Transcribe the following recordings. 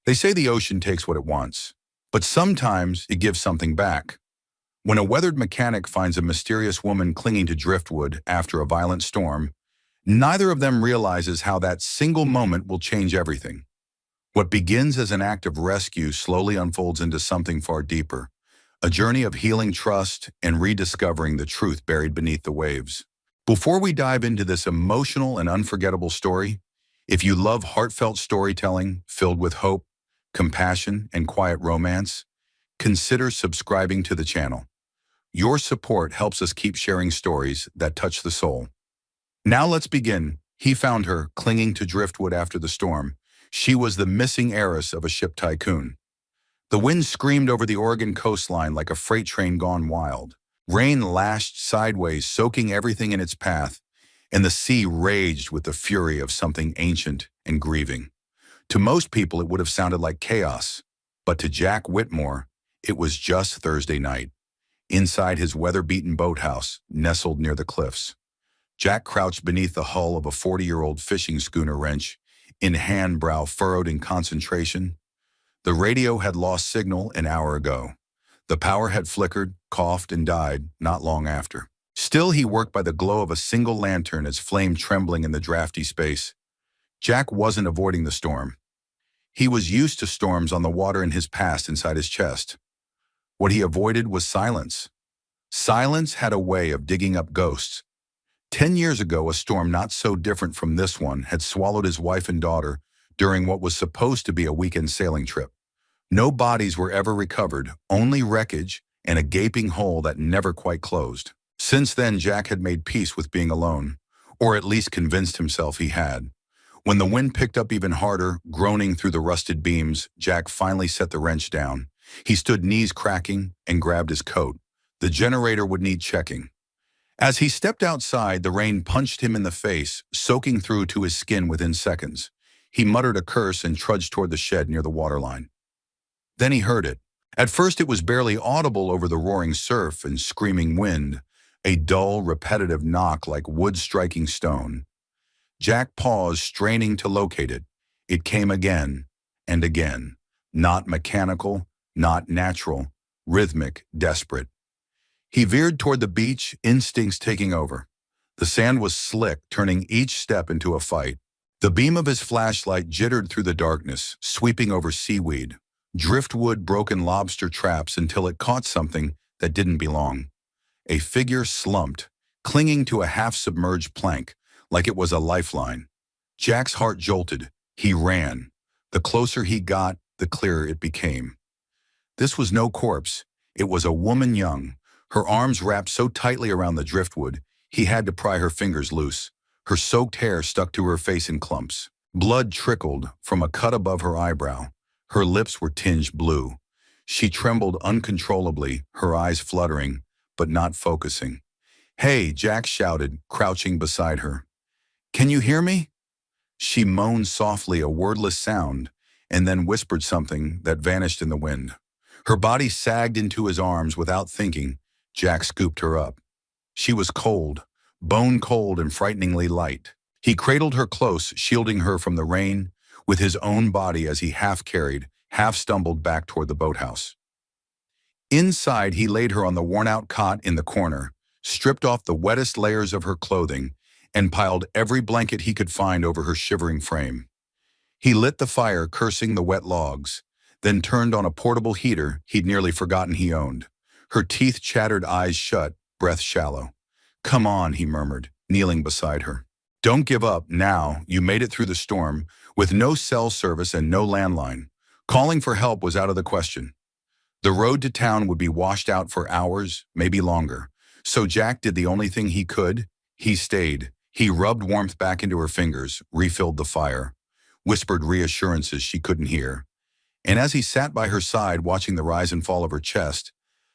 They say the ocean takes what it wants, but sometimes it gives something back. When a weathered mechanic finds a mysterious woman clinging to driftwood after a violent storm, neither of them realizes how that single moment will change everything. What begins as an act of rescue slowly unfolds into something far deeper, a journey of healing trust and rediscovering the truth buried beneath the waves. Before we dive into this emotional and unforgettable story, if you love heartfelt storytelling filled with hope, compassion, and quiet romance, consider subscribing to the channel. Your support helps us keep sharing stories that touch the soul. Now let's begin. He found her clinging to driftwood after the storm. She was the missing heiress of a ship tycoon. The wind screamed over the Oregon coastline like a freight train gone wild. Rain lashed sideways, soaking everything in its path, and the sea raged with the fury of something ancient and grieving. To most people, it would have sounded like chaos, but to Jack Whitmore, it was just Thursday night. Inside his weather-beaten boathouse, nestled near the cliffs, Jack crouched beneath the hull of a 40-year-old fishing schooner wrench, in hand brow furrowed in concentration. The radio had lost signal an hour ago. The power had flickered, coughed, and died not long after. Still, he worked by the glow of a single lantern, its flame trembling in the drafty space. Jack wasn't avoiding the storm. He was used to storms on the water in his past inside his chest. What he avoided was silence. Silence had a way of digging up ghosts. 10 years ago, a storm not so different from this one had swallowed his wife and daughter during what was supposed to be a weekend sailing trip. No bodies were ever recovered, only wreckage and a gaping hole that never quite closed. Since then, Jack had made peace with being alone, or at least convinced himself he had. When the wind picked up even harder, groaning through the rusted beams, Jack finally set the wrench down. He stood knees cracking and grabbed his coat. The generator would need checking. As he stepped outside, the rain punched him in the face, soaking through to his skin within seconds. He muttered a curse and trudged toward the shed near the waterline. Then he heard it. At first it was barely audible over the roaring surf and screaming wind, a dull, repetitive knock like wood striking stone. Jack paused, straining to locate it. It came again and again, not mechanical, not natural, rhythmic, desperate. He veered toward the beach, instincts taking over. The sand was slick, turning each step into a fight. The beam of his flashlight jittered through the darkness, sweeping over seaweed, driftwood, broken lobster traps until it caught something that didn't belong. A figure slumped, clinging to a half-submerged plank, like it was a lifeline. Jack's heart jolted. He ran. The closer he got, the clearer it became. This was no corpse. It was a woman young, her arms wrapped so tightly around the driftwood, he had to pry her fingers loose. Her soaked hair stuck to her face in clumps. Blood trickled from a cut above her eyebrow. Her lips were tinged blue. She trembled uncontrollably, her eyes fluttering, but not focusing. "Hey," Jack shouted, crouching beside her. "Can you hear me?" She moaned softly, a wordless sound, and then whispered something that vanished in the wind. Her body sagged into his arms without thinking. Jack scooped her up. She was cold, bone cold and frighteningly light. He cradled her close, shielding her from the rain with his own body as he half-carried, half-stumbled back toward the boathouse. Inside, he laid her on the worn-out cot in the corner, stripped off the wettest layers of her clothing, and piled every blanket he could find over her shivering frame. He lit the fire, cursing the wet logs, then turned on a portable heater he'd nearly forgotten he owned. Her teeth chattered, eyes shut, breath shallow. "Come on," he murmured, kneeling beside her. "Don't give up now. You made it through the storm, with no cell service and no landline. Calling for help was out of the question." The road to town would be washed out for hours, maybe longer. So Jack did the only thing he could. He stayed. He rubbed warmth back into her fingers, refilled the fire, whispered reassurances she couldn't hear. And as he sat by her side, watching the rise and fall of her chest,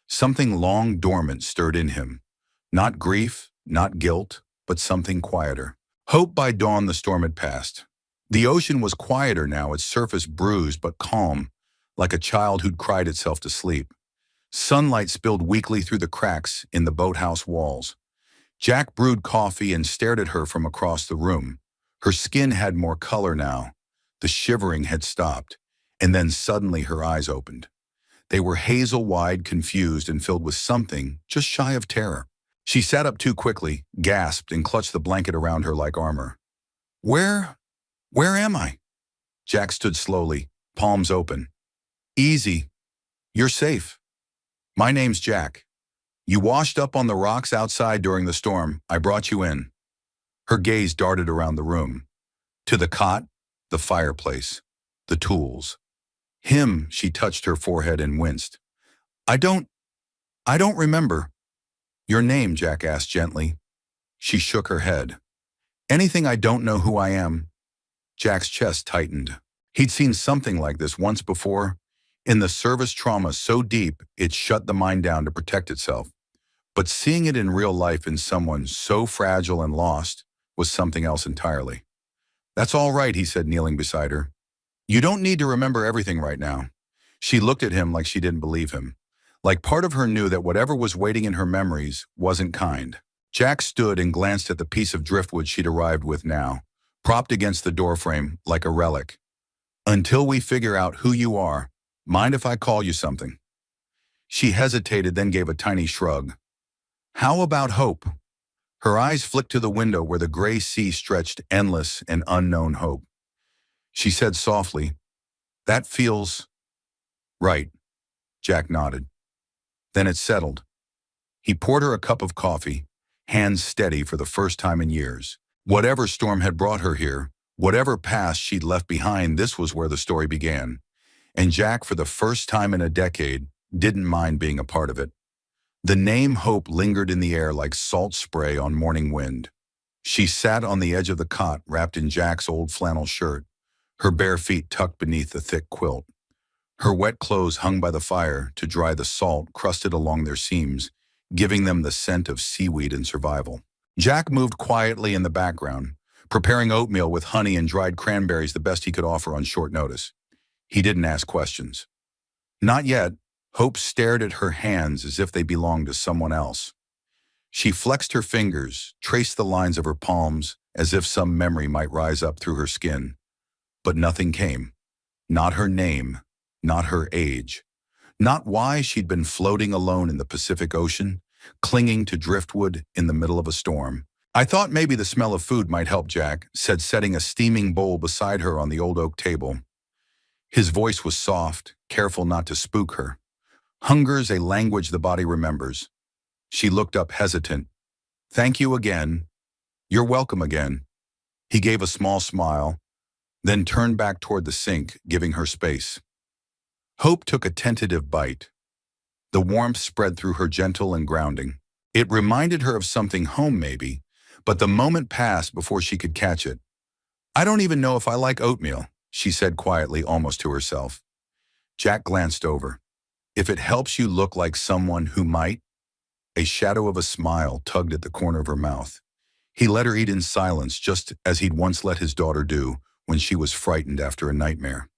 something long dormant stirred in him. Not grief, not guilt, but something quieter. Hope. By dawn, the storm had passed. The ocean was quieter now, its surface bruised but calm, like a child who'd cried itself to sleep. Sunlight spilled weakly through the cracks in the boathouse walls. Jack brewed coffee and stared at her from across the room. Her skin had more color now. The shivering had stopped, And then suddenly her eyes opened. They were hazel-wide, confused, and filled with something just shy of terror. She sat up too quickly, gasped, and clutched the blanket around her like armor. Where am I? Jack stood slowly, palms open. Easy. You're safe. My name's Jack. You washed up on the rocks outside during the storm. I brought you in. Her gaze darted around the room. To the cot, the fireplace, the tools. Him, she touched her forehead and winced. I don't remember. Your name, Jack asked gently. She shook her head. Anything I don't know who I am? Jack's chest tightened. He'd seen something like this once before, in the service trauma so deep it shut the mind down to protect itself. But seeing it in real life in someone so fragile and lost was something else entirely. That's all right, he said, kneeling beside her. You don't need to remember everything right now. She looked at him like she didn't believe him. Like part of her knew that whatever was waiting in her memories wasn't kind. Jack stood and glanced at the piece of driftwood she'd arrived with now, propped against the doorframe like a relic. Until we figure out who you are, mind if I call you something? She hesitated, then gave a tiny shrug. How about hope? Her eyes flicked to the window where the gray sea stretched endless and unknown hope. She said softly, That feels right. Jack nodded. Then it settled. He poured her a cup of coffee, hands steady for the first time in years. Whatever storm had brought her here, whatever past she'd left behind, this was where the story began. And Jack, for the first time in a decade, didn't mind being a part of it. The name Hope lingered in the air like salt spray on morning wind. She sat on the edge of the cot, wrapped in Jack's old flannel shirt, her bare feet tucked beneath the thick quilt. Her wet clothes hung by the fire to dry the salt crusted along their seams, giving them the scent of seaweed and survival. Jack moved quietly in the background, preparing oatmeal with honey and dried cranberries, the best he could offer on short notice. He didn't ask questions. Not yet. Hope stared at her hands as if they belonged to someone else. She flexed her fingers, traced the lines of her palms as if some memory might rise up through her skin. But nothing came. Not her name, not her age, not why she'd been floating alone in the Pacific Ocean, clinging to driftwood in the middle of a storm. I thought maybe the smell of food might help, Jack said, setting a steaming bowl beside her on the old oak table. His voice was soft, careful not to spook her. Hunger's a language the body remembers. She looked up hesitant. Thank you again. You're welcome again. He gave a small smile, then turned back toward the sink, giving her space. Hope took a tentative bite. The warmth spread through her, gentle and grounding. It reminded her of something home maybe, but the moment passed before she could catch it. I don't even know if I like oatmeal, she said quietly, almost to herself. Jack glanced over. If it helps you look like someone who might. A shadow of a smile tugged at the corner of her mouth. He let her eat in silence, just as he'd once let his daughter do when she was frightened after a nightmare.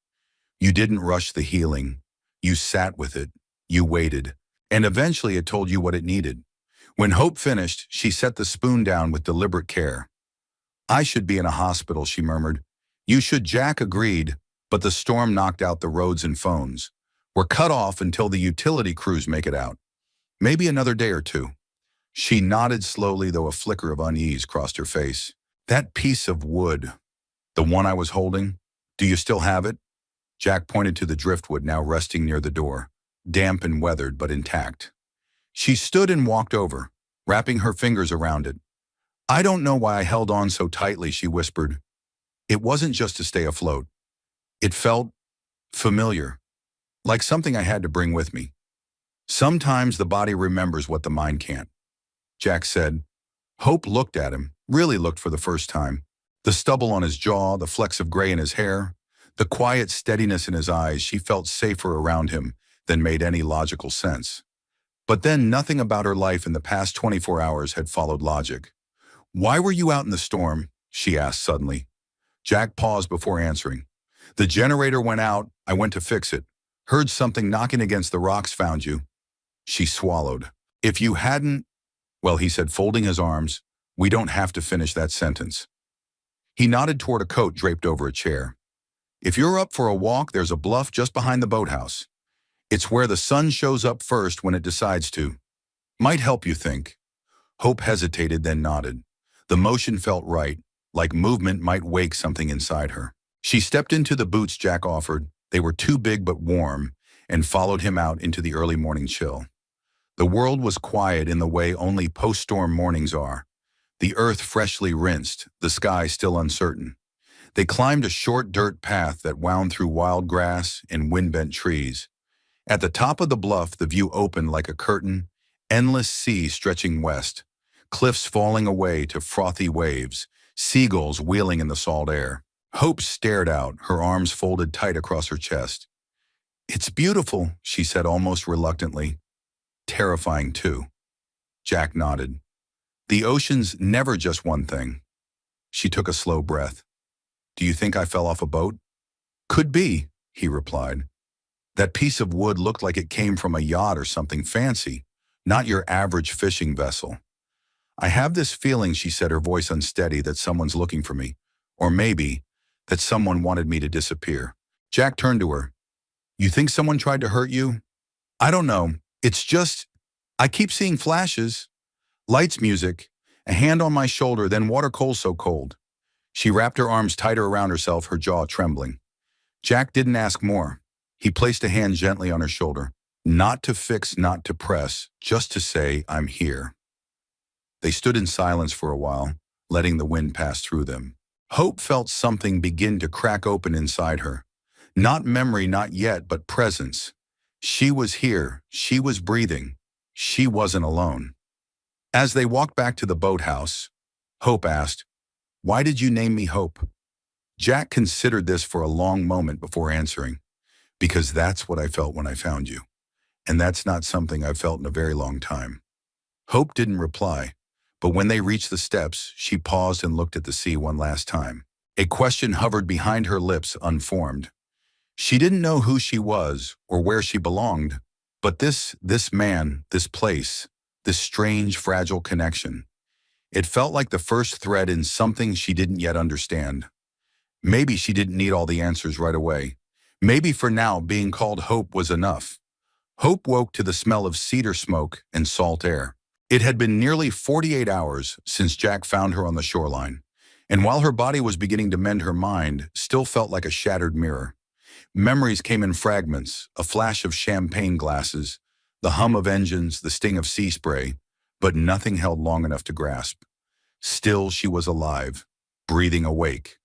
You didn't rush the healing. You sat with it. You waited. And eventually it told you what it needed. When Hope finished, she set the spoon down with deliberate care. I should be in a hospital, she murmured. You should, Jack agreed, but the storm knocked out the roads and phones. We're cut off until the utility crews make it out. Maybe another day or two. She nodded slowly, though a flicker of unease crossed her face. That piece of wood, the one I was holding, do you still have it? Jack pointed to the driftwood now resting near the door, damp and weathered but intact. She stood and walked over, wrapping her fingers around it. I don't know why I held on so tightly, she whispered. It wasn't just to stay afloat. It felt familiar, like something I had to bring with me. Sometimes the body remembers what the mind can't, Jack said. Hope looked at him, really looked for the first time. The stubble on his jaw, the flecks of gray in his hair, the quiet steadiness in his eyes. She felt safer around him than made any logical sense. But then nothing about her life in the past 24 hours had followed logic. Why were you out in the storm? She asked suddenly. Jack paused before answering. The generator went out. I went to fix it. Heard something knocking against the rocks, found you. She swallowed. If you hadn't, well, he said, folding his arms, we don't have to finish that sentence. He nodded toward a coat draped over a chair. If you're up for a walk, there's a bluff just behind the boathouse. It's where the sun shows up first when it decides to. Might help you think. Hope hesitated, then nodded. The motion felt right, like movement might wake something inside her. She stepped into the boots Jack offered. They were too big but warm, and followed him out into the early morning chill. The world was quiet in the way only post-storm mornings are. The earth freshly rinsed, the sky still uncertain. They climbed a short dirt path that wound through wild grass and wind-bent trees. At the top of the bluff, the view opened like a curtain, endless sea stretching west, cliffs falling away to frothy waves, seagulls wheeling in the salt air. Hope stared out, her arms folded tight across her chest. "It's beautiful," she said almost reluctantly. "Terrifying, too." Jack nodded. "The ocean's never just one thing." She took a slow breath. "Do you think I fell off a boat?" "Could be," he replied. "That piece of wood looked like it came from a yacht or something fancy, not your average fishing vessel." "I have this feeling," she said, her voice unsteady, "that someone's looking for me. Or maybe that someone wanted me to disappear." Jack turned to her. "You think someone tried to hurt you?" "I don't know. It's just, I keep seeing flashes. Lights, music, a hand on my shoulder, then water so cold." She wrapped her arms tighter around herself, her jaw trembling. Jack didn't ask more. He placed a hand gently on her shoulder. Not to fix, not to press, just to say, "I'm here." They stood in silence for a while, letting the wind pass through them. Hope felt something begin to crack open inside her. Not memory, not yet, but presence. She was here, she was breathing, she wasn't alone. As they walked back to the boathouse, Hope asked, "Why did you name me Hope?" Jack considered this for a long moment before answering. "Because that's what I felt when I found you. And that's not something I've felt in a very long time." Hope didn't reply, but when they reached the steps, she paused and looked at the sea one last time. A question hovered behind her lips, unformed. She didn't know who she was or where she belonged, but this man, this place, this strange, fragile connection. It felt like the first thread in something she didn't yet understand. Maybe she didn't need all the answers right away. Maybe for now, being called Hope was enough. Hope woke to the smell of cedar smoke and salt air. It had been nearly 48 hours since Jack found her on the shoreline, and while her body was beginning to mend, her mind still felt like a shattered mirror. Memories came in fragments, a flash of champagne glasses, the hum of engines, the sting of sea spray, but nothing held long enough to grasp. Still, she was alive, breathing, awake.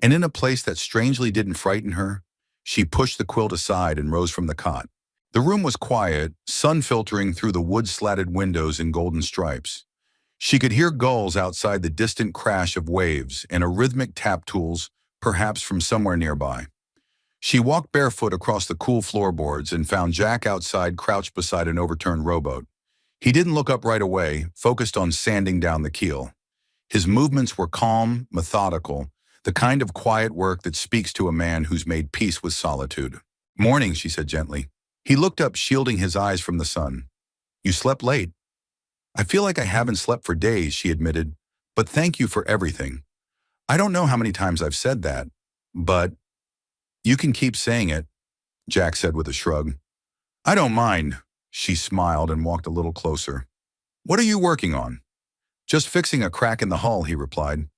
And in a place that strangely didn't frighten her, she pushed the quilt aside and rose from the cot. The room was quiet, sun filtering through the wood-slatted windows in golden stripes. She could hear gulls outside, the distant crash of waves, and a rhythmic tap tools, perhaps from somewhere nearby. She walked barefoot across the cool floorboards and found Jack outside, crouched beside an overturned rowboat. He didn't look up right away, focused on sanding down the keel. His movements were calm, methodical, the kind of quiet work that speaks to a man who's made peace with solitude. "Morning," she said gently. He looked up, shielding his eyes from the sun. "You slept late." "I feel like I haven't slept for days," she admitted, "but thank you for everything. I don't know how many times I've said that, but—" "You can keep saying it," Jack said with a shrug. "I don't mind." She smiled and walked a little closer. "What are you working on?" "Just fixing a crack in the hull," he replied.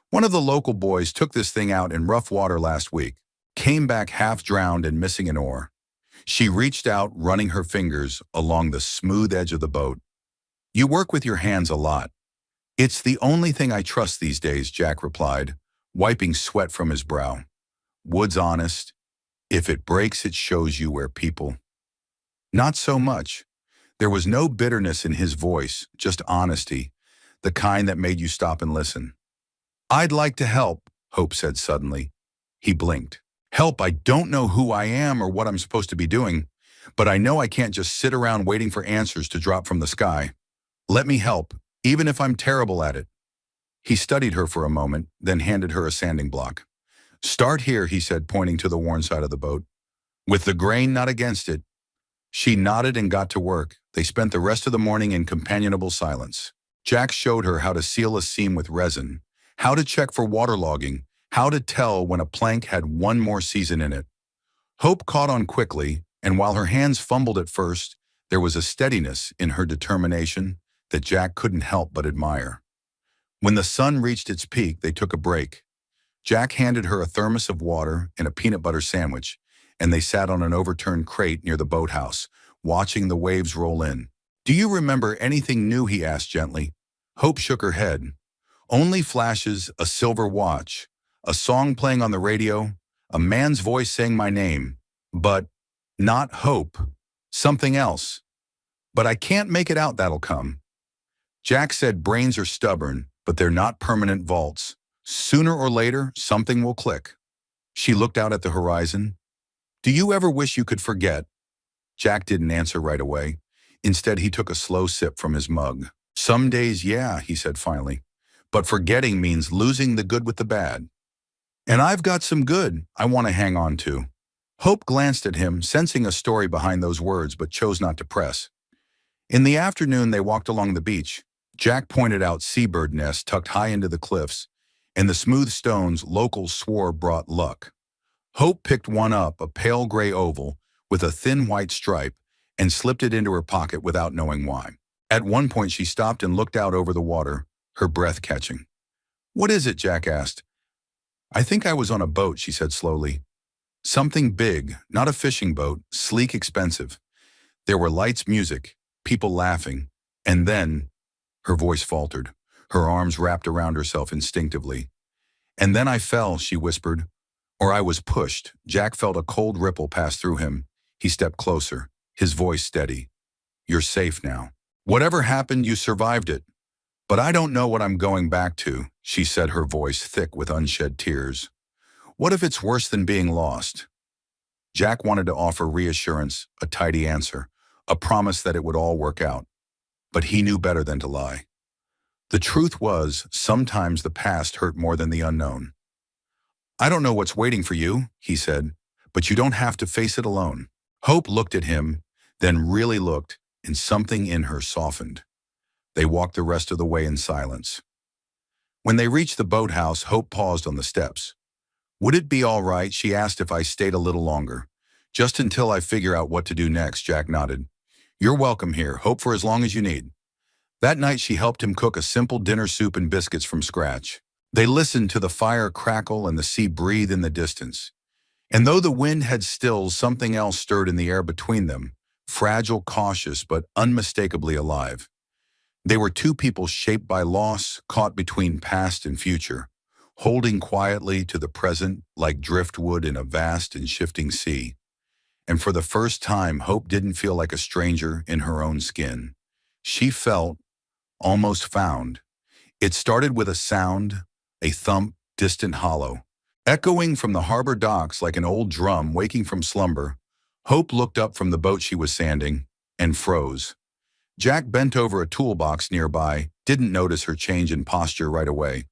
"One of the local boys took this thing out in rough water last week, came back half drowned and missing an oar." She reached out, running her fingers along the smooth edge of the boat. "You work with your hands a lot." "It's the only thing I trust these days," Jack replied, wiping sweat from his brow. "Wood's honest. If it breaks, it shows you where people—" Not so much. There was no bitterness in his voice, just honesty, the kind that made you stop and listen. "I'd like to help," Hope said suddenly. He blinked. "Help, I don't know who I am or what I'm supposed to be doing, but I know I can't just sit around waiting for answers to drop from the sky. Let me help, even if I'm terrible at it." He studied her for a moment, then handed her a sanding block. "Start here," he said, pointing to the worn side of the boat. "With the grain, not against it." She nodded and got to work. They spent the rest of the morning in companionable silence. Jack showed her how to seal a seam with resin, how to check for waterlogging, How to tell when a plank had one more season in it. Hope caught on quickly, and while her hands fumbled at first, there was a steadiness in her determination that Jack couldn't help but admire. When the sun reached its peak, they took a break. Jack handed her a thermos of water and a peanut butter sandwich, and they sat on an overturned crate near the boathouse, watching the waves roll in. "Do you remember anything new?" he asked gently. Hope shook her head. "Only flashes, a silver watch, a song playing on the radio, a man's voice saying my name. But not Hope. Something else. But I can't make it out, that'll come." Jack said brains are stubborn, but they're not permanent vaults. Sooner or later, something will click. She looked out at the horizon. "Do you ever wish you could forget?" Jack didn't answer right away. Instead, he took a slow sip from his mug. "Some days, yeah," he said finally. "But forgetting means losing the good with the bad. And I've got some good I want to hang on to." Hope glanced at him, sensing a story behind those words, but chose not to press. In the afternoon, they walked along the beach. Jack pointed out seabird nests tucked high into the cliffs, and the smooth stones locals swore brought luck. Hope picked one up, a pale gray oval, with a thin white stripe, and slipped it into her pocket without knowing why. At one point, she stopped and looked out over the water, her breath catching. "What is it?" Jack asked. "I think I was on a boat," she said slowly. "Something big, not a fishing boat, sleek, expensive. There were lights, music, people laughing, and then—" her voice faltered, her arms wrapped around herself instinctively. "And then I fell," she whispered. "Or I was pushed." Jack felt a cold ripple pass through him. He stepped closer, his voice steady. "You're safe now. Whatever happened, you survived it. But I don't know what I'm going back to," she said, her voice thick with unshed tears. "What if it's worse than being lost?" Jack wanted to offer reassurance, a tidy answer, a promise that it would all work out. But he knew better than to lie. The truth was, sometimes the past hurt more than the unknown. "I don't know what's waiting for you," he said, "but you don't have to face it alone." Hope looked at him, then really looked, and something in her softened. They walked the rest of the way in silence. When they reached the boathouse, Hope paused on the steps. "Would it be all right," she asked, "if I stayed a little longer? Just until I figure out what to do next." Jack nodded. "You're welcome here, Hope, for as long as you need." That night, she helped him cook a simple dinner soup and biscuits from scratch. They listened to the fire crackle and the sea breathe in the distance. And though the wind had stilled, something else stirred in the air between them, fragile, cautious, but unmistakably alive. They were two people shaped by loss, caught between past and future, holding quietly to the present like driftwood in a vast and shifting sea. And for the first time, Hope didn't feel like a stranger in her own skin. She felt almost found. It started with a sound, a thump, distant hollow. Echoing from the harbor docks like an old drum waking from slumber, Hope looked up from the boat she was sanding and froze. Jack bent over a toolbox nearby, didn't notice her change in posture right away.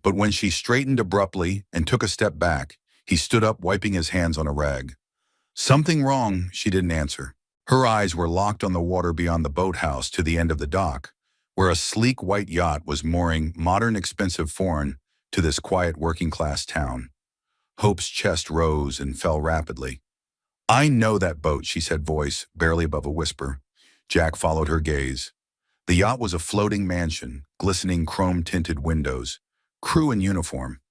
But when she straightened abruptly and took a step back, he stood up, wiping his hands on a rag. "Something wrong?" She didn't answer. Her eyes were locked on the water beyond the boathouse to the end of the dock, where a sleek white yacht was mooring, modern, expensive, foreign, to this quiet working-class town. Hope's chest rose and fell rapidly. "I know that boat," she said, voice barely above a whisper. Jack followed her gaze. The yacht was a floating mansion, glistening chrome-tinted windows, crew in uniform.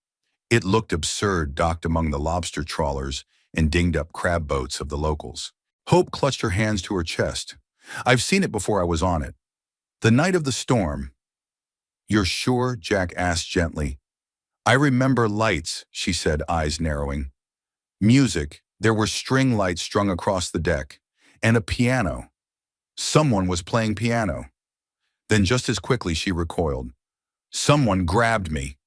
It looked absurd, docked among the lobster trawlers and dinged-up crab boats of the locals. Hope clutched her hands to her chest. "I've seen it before I was on it. The night of the storm." "You're sure?" Jack asked gently. "I remember lights," she said, eyes narrowing. "Music. There were string lights strung across the deck. And a piano. Someone was playing piano." Then just as quickly she recoiled. "Someone grabbed me."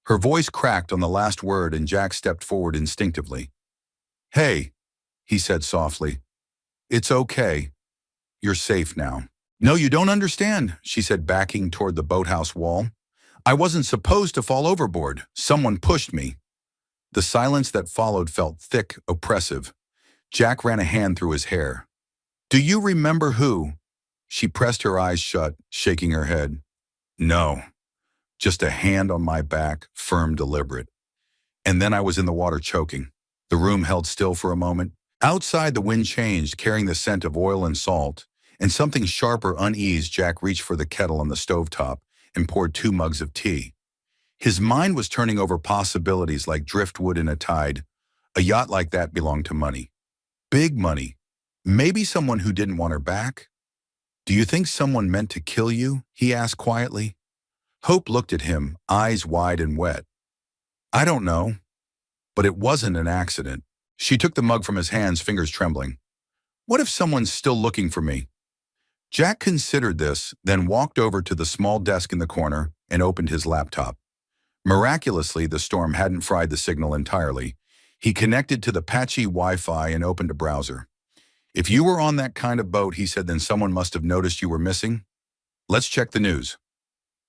Her voice cracked on the last word, and Jack stepped forward instinctively. "Hey," he said softly. "It's okay. You're safe now." "No, you don't understand," she said, backing toward the boathouse wall. "I wasn't supposed to fall overboard. Someone pushed me." The silence that followed felt thick, oppressive. Jack ran a hand through his hair. "Do you remember who?" She pressed her eyes shut, shaking her head. "No. Just a hand on my back, firm, deliberate. And then I was in the water choking. The room held still for a moment. Outside, the wind changed, carrying the scent of oil and salt, and something sharper uneased. Jack reached for the kettle on the stovetop and poured 2 mugs of tea. His mind was turning over possibilities like driftwood in a tide. A yacht like that belonged to money. Big money. Maybe someone who didn't want her back? "Do you think someone meant to kill you?" he asked quietly. Hope looked at him, eyes wide and wet. "I don't know, but it wasn't an accident." She took the mug from his hands, fingers trembling. "What if someone's still looking for me?" Jack considered this, then walked over to the small desk in the corner and opened his laptop. Miraculously, the storm hadn't fried the signal entirely. He connected to the patchy Wi-Fi and opened a browser. "If you were on that kind of boat," he said, "then someone must have noticed you were missing. Let's check the news."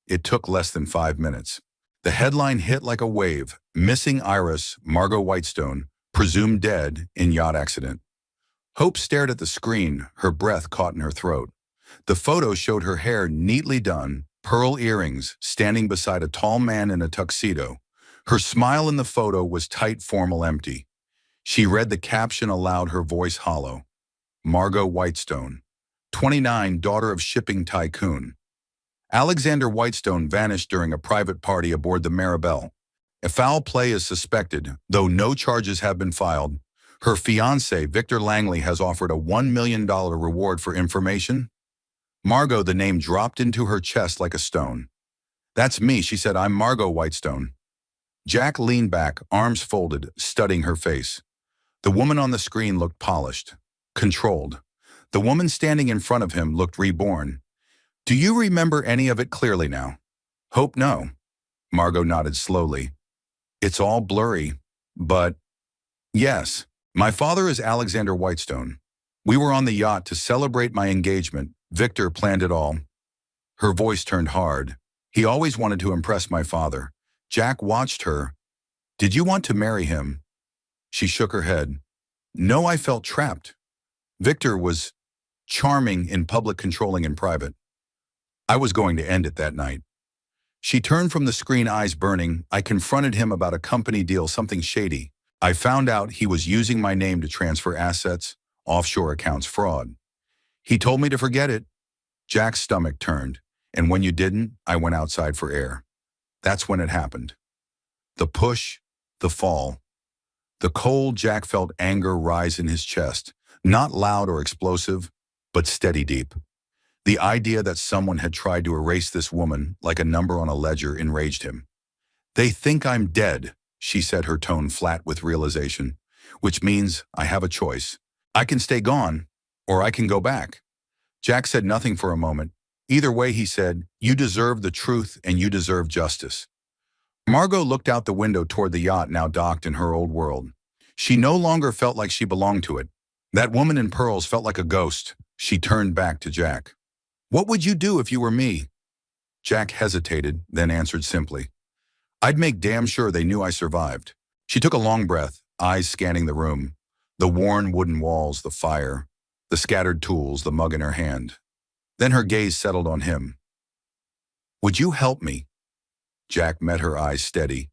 It took less than 5 minutes. The headline hit like a wave: "Missing Heiress, Margot Whitestone, presumed dead in yacht accident." Hope stared at the screen, her breath caught in her throat. The photo showed her hair neatly done, pearl earrings, standing beside a tall man in a tuxedo. Her smile in the photo was tight, formal, empty. She read the caption aloud, her voice hollow. "Margot Whitestone, 29, daughter of shipping tycoon. Alexander Whitestone vanished during a private party aboard the Maribel. A foul play is suspected, though no charges have been filed. Her fiancé, Victor Langley, has offered a $1 million reward for information." Margot, the name dropped into her chest like a stone. "That's me," she said. "I'm Margot Whitestone." Jack leaned back, arms folded, studying her face. The woman on the screen looked polished, controlled. The woman standing in front of him looked reborn. "Do you remember any of it clearly now?" "Hope no." Margot nodded slowly. "It's all blurry, but yes. My father is Alexander Whitestone. We were on the yacht to celebrate my engagement. Victor planned it all." Her voice turned hard. "He always wanted to impress my father." Jack watched her. "Did you want to marry him?" She shook her head. "No, I felt trapped. Victor was charming in public, controlling in private. I was going to end it that night." She turned from the screen, eyes burning. "I confronted him about a company deal, something shady. I found out he was using my name to transfer assets, offshore accounts, fraud. He told me to forget it." Jack's stomach turned. "And when you didn't, I went outside for air. That's when it happened." The push, the fall. The cold. Jack felt anger rise in his chest, not loud or explosive, but steady deep. The idea that someone had tried to erase this woman like a number on a ledger enraged him. "They think I'm dead," she said, her tone flat with realization, "which means I have a choice. I can stay gone, or I can go back." Jack said nothing for a moment. "Either way," he said, "you deserve the truth and you deserve justice." Margot looked out the window toward the yacht, now docked in her old world. She no longer felt like she belonged to it. That woman in pearls felt like a ghost. She turned back to Jack. "What would you do if you were me?" Jack hesitated, then answered simply, "I'd make damn sure they knew I survived." She took a long breath, eyes scanning the room. The worn wooden walls, the fire, the scattered tools, the mug in her hand. Then her gaze settled on him. "Would you help me?" Jack met her eyes steady.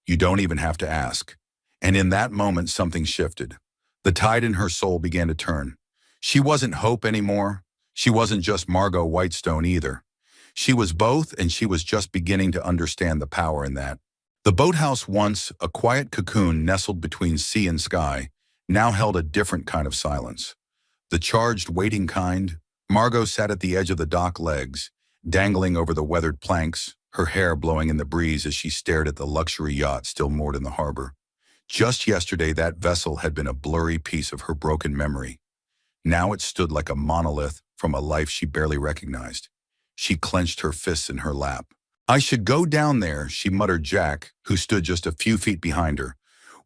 "You don't even have to ask." And in that moment, something shifted. The tide in her soul began to turn. She wasn't Hope anymore. She wasn't just Margot Whitestone either. She was both, and she was just beginning to understand the power in that. The boathouse, once a quiet cocoon nestled between sea and sky, now held a different kind of silence. The charged, waiting kind. Margot sat at the edge of the dock legs, dangling over the weathered planks, her hair blowing in the breeze as she stared at the luxury yacht still moored in the harbor. Just yesterday, that vessel had been a blurry piece of her broken memory. Now it stood like a monolith from a life she barely recognized. She clenched her fists in her lap. "I should go down there," she muttered. Jack, who stood just a few feet behind her,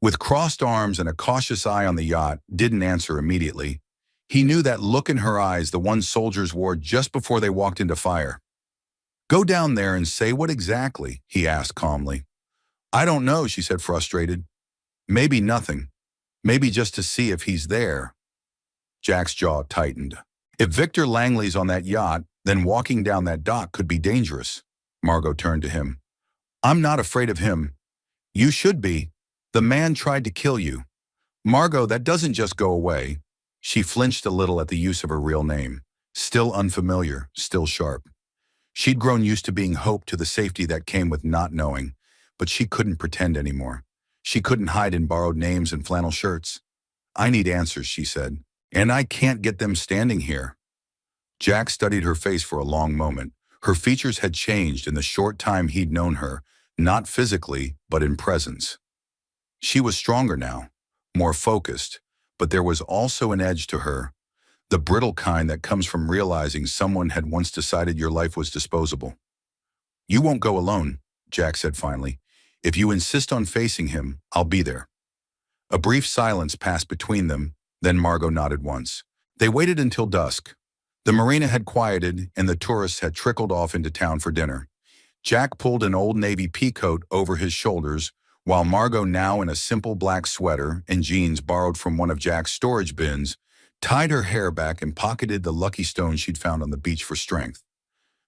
with crossed arms and a cautious eye on the yacht, didn't answer immediately. He knew that look in her eyes, the one soldiers wore just before they walked into fire. "Go down there and say what exactly?" he asked calmly. "I don't know," she said, frustrated. "Maybe nothing. Maybe just to see if he's there." Jack's jaw tightened. If Victor Langley's on that yacht, then walking down that dock could be dangerous. Margot turned to him. "I'm not afraid of him." "You should be." The man tried to kill you. Margot, that doesn't just go away. She flinched a little at the use of her real name. Still unfamiliar, still sharp. She'd grown used to being hope to the safety that came with not knowing, but she couldn't pretend anymore. She couldn't hide in borrowed names and flannel shirts. I need answers, she said, and I can't get them standing here. Jack studied her face for a long moment. Her features had changed in the short time he'd known her, not physically, but in presence. She was stronger now, more focused, but there was also an edge to her, the brittle kind that comes from realizing someone had once decided your life was disposable. You won't go alone, Jack said finally. If you insist on facing him, I'll be there. A brief silence passed between them, then Margot nodded once. They waited until dusk. The marina had quieted and the tourists had trickled off into town for dinner. Jack pulled an old navy peacoat over his shoulders, while Margot, now in a simple black sweater and jeans borrowed from one of Jack's storage bins, tied her hair back and pocketed the lucky stone she'd found on the beach for strength.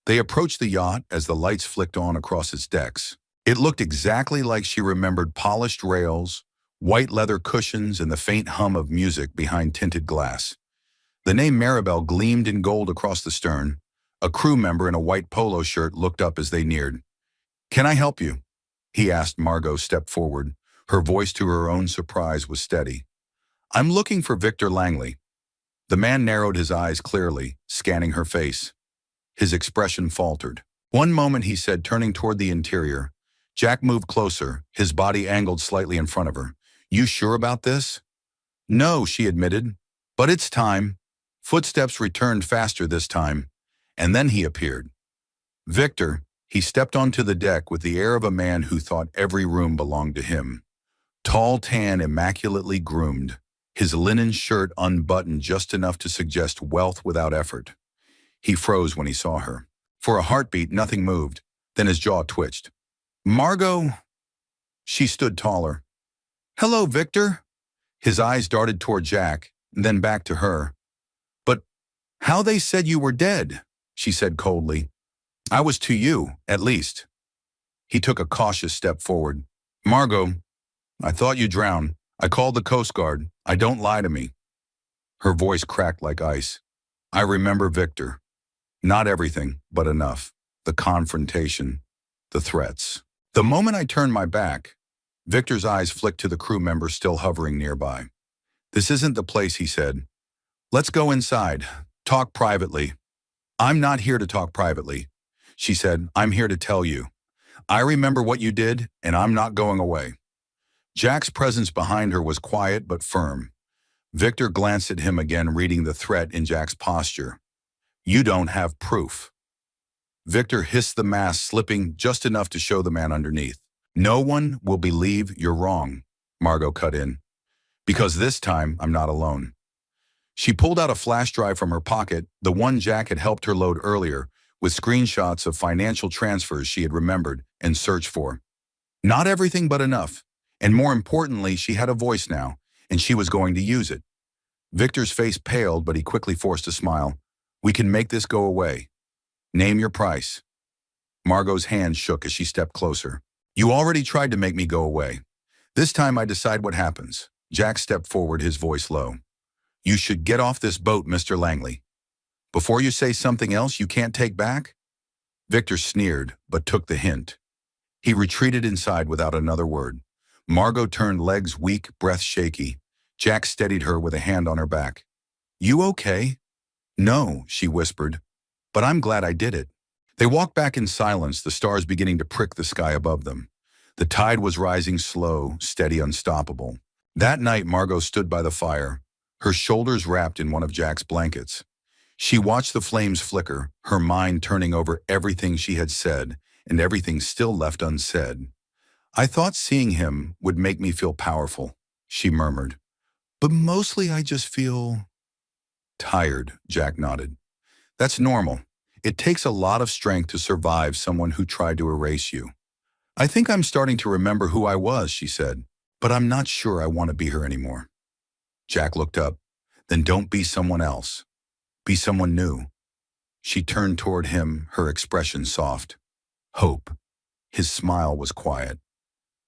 They approached the yacht as the lights flicked on across its decks. It looked exactly like she remembered: polished rails, white leather cushions, and the faint hum of music behind tinted glass. The name Maribel gleamed in gold across the stern. A crew member in a white polo shirt looked up as they neared. "Can I help you?" he asked. Margot stepped forward. Her voice, to her own surprise, was steady. "I'm looking for Victor Langley." The man narrowed his eyes clearly, scanning her face. His expression faltered. "One moment," he said, turning toward the interior. Jack moved closer, his body angled slightly in front of her. "You sure about this?" "No," she admitted. "But it's time." Footsteps returned faster this time, and then he appeared. Victor. He stepped onto the deck with the air of a man who thought every room belonged to him. Tall, tan, immaculately groomed, his linen shirt unbuttoned just enough to suggest wealth without effort. He froze when he saw her. For a heartbeat, nothing moved. Then his jaw twitched. "Margot." She stood taller. "Hello, Victor." His eyes darted toward Jack, then back to her. "But how they said you were dead," she said coldly. "I was to you, at least." He took a cautious step forward. "Margot, I thought you drowned. I called the Coast Guard. I don't lie to me." Her voice cracked like ice. "I remember Victor. Not everything, but enough. The confrontation, the threats. The moment I turned my back," Victor's eyes flicked to the crew member still hovering nearby. "This isn't the place," he said. "Let's go inside. Talk privately." "I'm not here to talk privately," she said. "I'm here to tell you. I remember what you did, and I'm not going away." Jack's presence behind her was quiet but firm. Victor glanced at him again, reading the threat in Jack's posture. "You don't have proof." Victor hissed, the mask slipping just enough to show the man underneath. "No one will believe you're wrong," Margot cut in. "Because this time, I'm not alone." She pulled out a flash drive from her pocket, the one Jack had helped her load earlier, with screenshots of financial transfers she had remembered and searched for. Not everything, but enough. And more importantly, she had a voice now, and she was going to use it. Victor's face paled, but he quickly forced a smile. "We can make this go away. Name your price." Margot's hand shook as she stepped closer. "You already tried to make me go away. This time I decide what happens." Jack stepped forward, his voice low. "You should get off this boat, Mr. Langley. Before you say something else you can't take back." Victor sneered, but took the hint. He retreated inside without another word. Margot turned, legs weak, breath shaky. Jack steadied her with a hand on her back. "You okay?" "No," she whispered, "but I'm glad I did it." They walked back in silence, the stars beginning to prick the sky above them. The tide was rising, slow, steady, unstoppable. That night, Margot stood by the fire, her shoulders wrapped in one of Jack's blankets. She watched the flames flicker, her mind turning over everything she had said and everything still left unsaid. "I thought seeing him would make me feel powerful," she murmured. "But mostly I just feel tired," Jack nodded. "That's normal. It takes a lot of strength to survive someone who tried to erase you." "I think I'm starting to remember who I was," she said, "but I'm not sure I want to be her anymore." Jack looked up. "Then don't be someone else. Be someone new." She turned toward him, her expression soft. "Hope." His smile was quiet.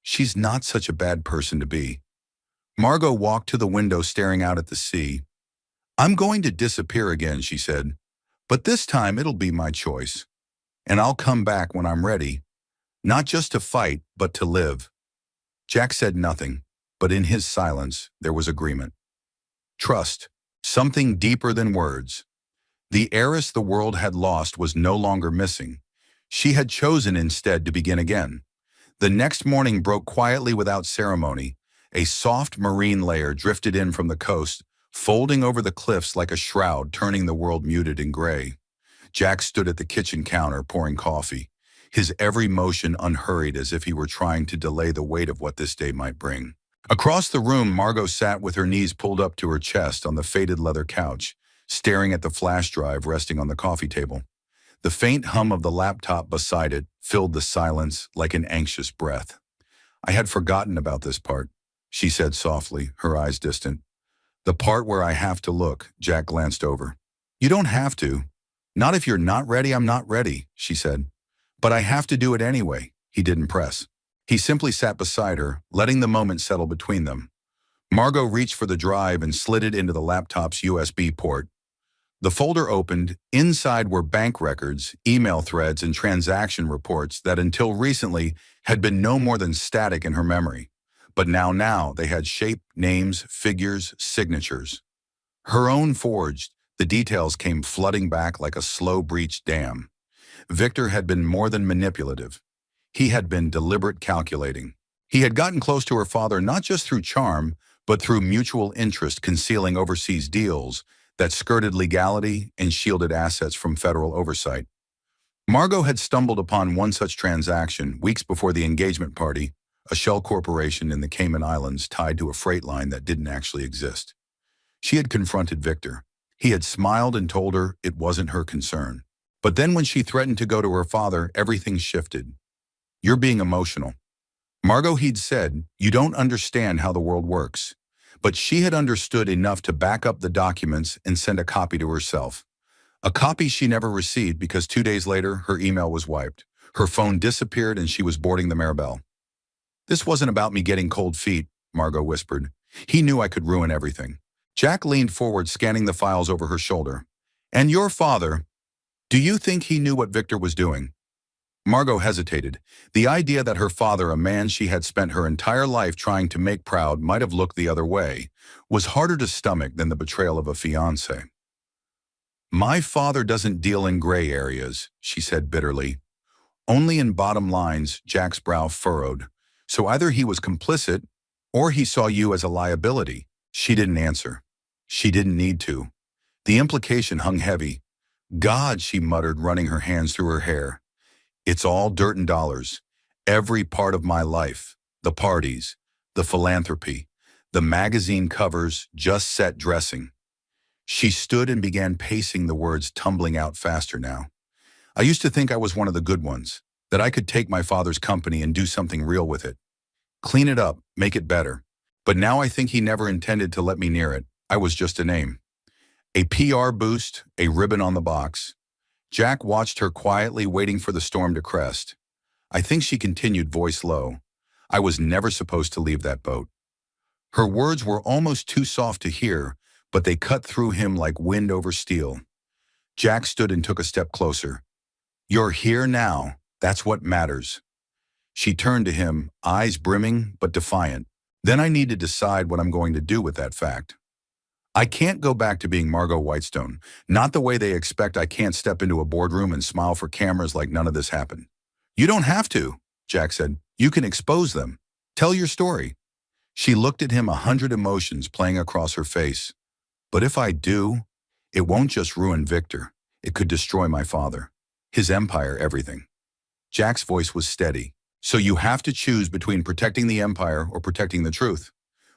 She's not such a bad person to be. Margot walked to the window staring out at the sea. I'm going to disappear again, she said. But this time it'll be my choice. And I'll come back when I'm ready, not just to fight, but to live. Jack said nothing, but in his silence there was agreement. Trust, something deeper than words. The heiress the world had lost was no longer missing. She had chosen instead to begin again. The next morning broke quietly without ceremony. A soft marine layer drifted in from the coast, folding over the cliffs like a shroud, turning the world muted and gray. Jack stood at the kitchen counter pouring coffee, his every motion unhurried as if he were trying to delay the weight of what this day might bring. Across the room, Margot sat with her knees pulled up to her chest on the faded leather couch, staring at the flash drive resting on the coffee table. The faint hum of the laptop beside it filled the silence like an anxious breath. I had forgotten about this part, she said softly, her eyes distant. The part where I have to look, Jack glanced over. You don't have to. Not if you're not ready, I'm not ready, she said. But I have to do it anyway, he didn't press. He simply sat beside her, letting the moment settle between them. Margot reached for the drive and slid it into the laptop's USB port. The folder opened. Inside were bank records, email threads, and transaction reports that until recently had been no more than static in her memory. But now they had shape, names, figures, signatures. Her own forged, the details came flooding back like a slow-breached dam. Victor had been more than manipulative. He had been deliberate calculating. He had gotten close to her father not just through charm, but through mutual interest concealing overseas deals that skirted legality and shielded assets from federal oversight. Margot had stumbled upon one such transaction weeks before the engagement party, a shell corporation in the Cayman Islands tied to a freight line that didn't actually exist. She had confronted Victor. He had smiled and told her it wasn't her concern. But then when she threatened to go to her father, everything shifted. You're being emotional. Margot, he'd said, you don't understand how the world works. But she had understood enough to back up the documents and send a copy to herself. A copy she never received because 2 days later, her email was wiped. Her phone disappeared and she was boarding the Maribel. This wasn't about me getting cold feet, Margot whispered. He knew I could ruin everything. Jack leaned forward, scanning the files over her shoulder. And your father, do you think he knew what Victor was doing? Margot hesitated. The idea that her father, a man she had spent her entire life trying to make proud, might have looked the other way, was harder to stomach than the betrayal of a fiancé. My father doesn't deal in gray areas, she said bitterly. Only in bottom lines. Jack's brow furrowed. So either he was complicit, or he saw you as a liability. She didn't answer. She didn't need to. The implication hung heavy. God, she muttered, running her hands through her hair. It's all dirt and dollars. Every part of my life. The parties, the philanthropy, the magazine covers, just set dressing. She stood and began pacing, the words tumbling out faster now. I used to think I was one of the good ones, that I could take my father's company and do something real with it. Clean it up, make it better. But now I think he never intended to let me near it. I was just a name. A PR boost, a ribbon on the box. Jack watched her quietly, waiting for the storm to crest. I think, she continued, voice low, I was never supposed to leave that boat. Her words were almost too soft to hear, but they cut through him like wind over steel. Jack stood and took a step closer. You're here now. That's what matters. She turned to him, eyes brimming but defiant. Then I need to decide what I'm going to do with that fact. I can't go back to being Margot Whitestone. Not the way they expect. I can't step into a boardroom and smile for cameras like none of this happened. You don't have to, Jack said. You can expose them. Tell your story. She looked at him, 100 emotions playing across her face. But if I do, it won't just ruin Victor. It could destroy my father, his empire, everything. Jack's voice was steady. So you have to choose between protecting the empire or protecting the truth.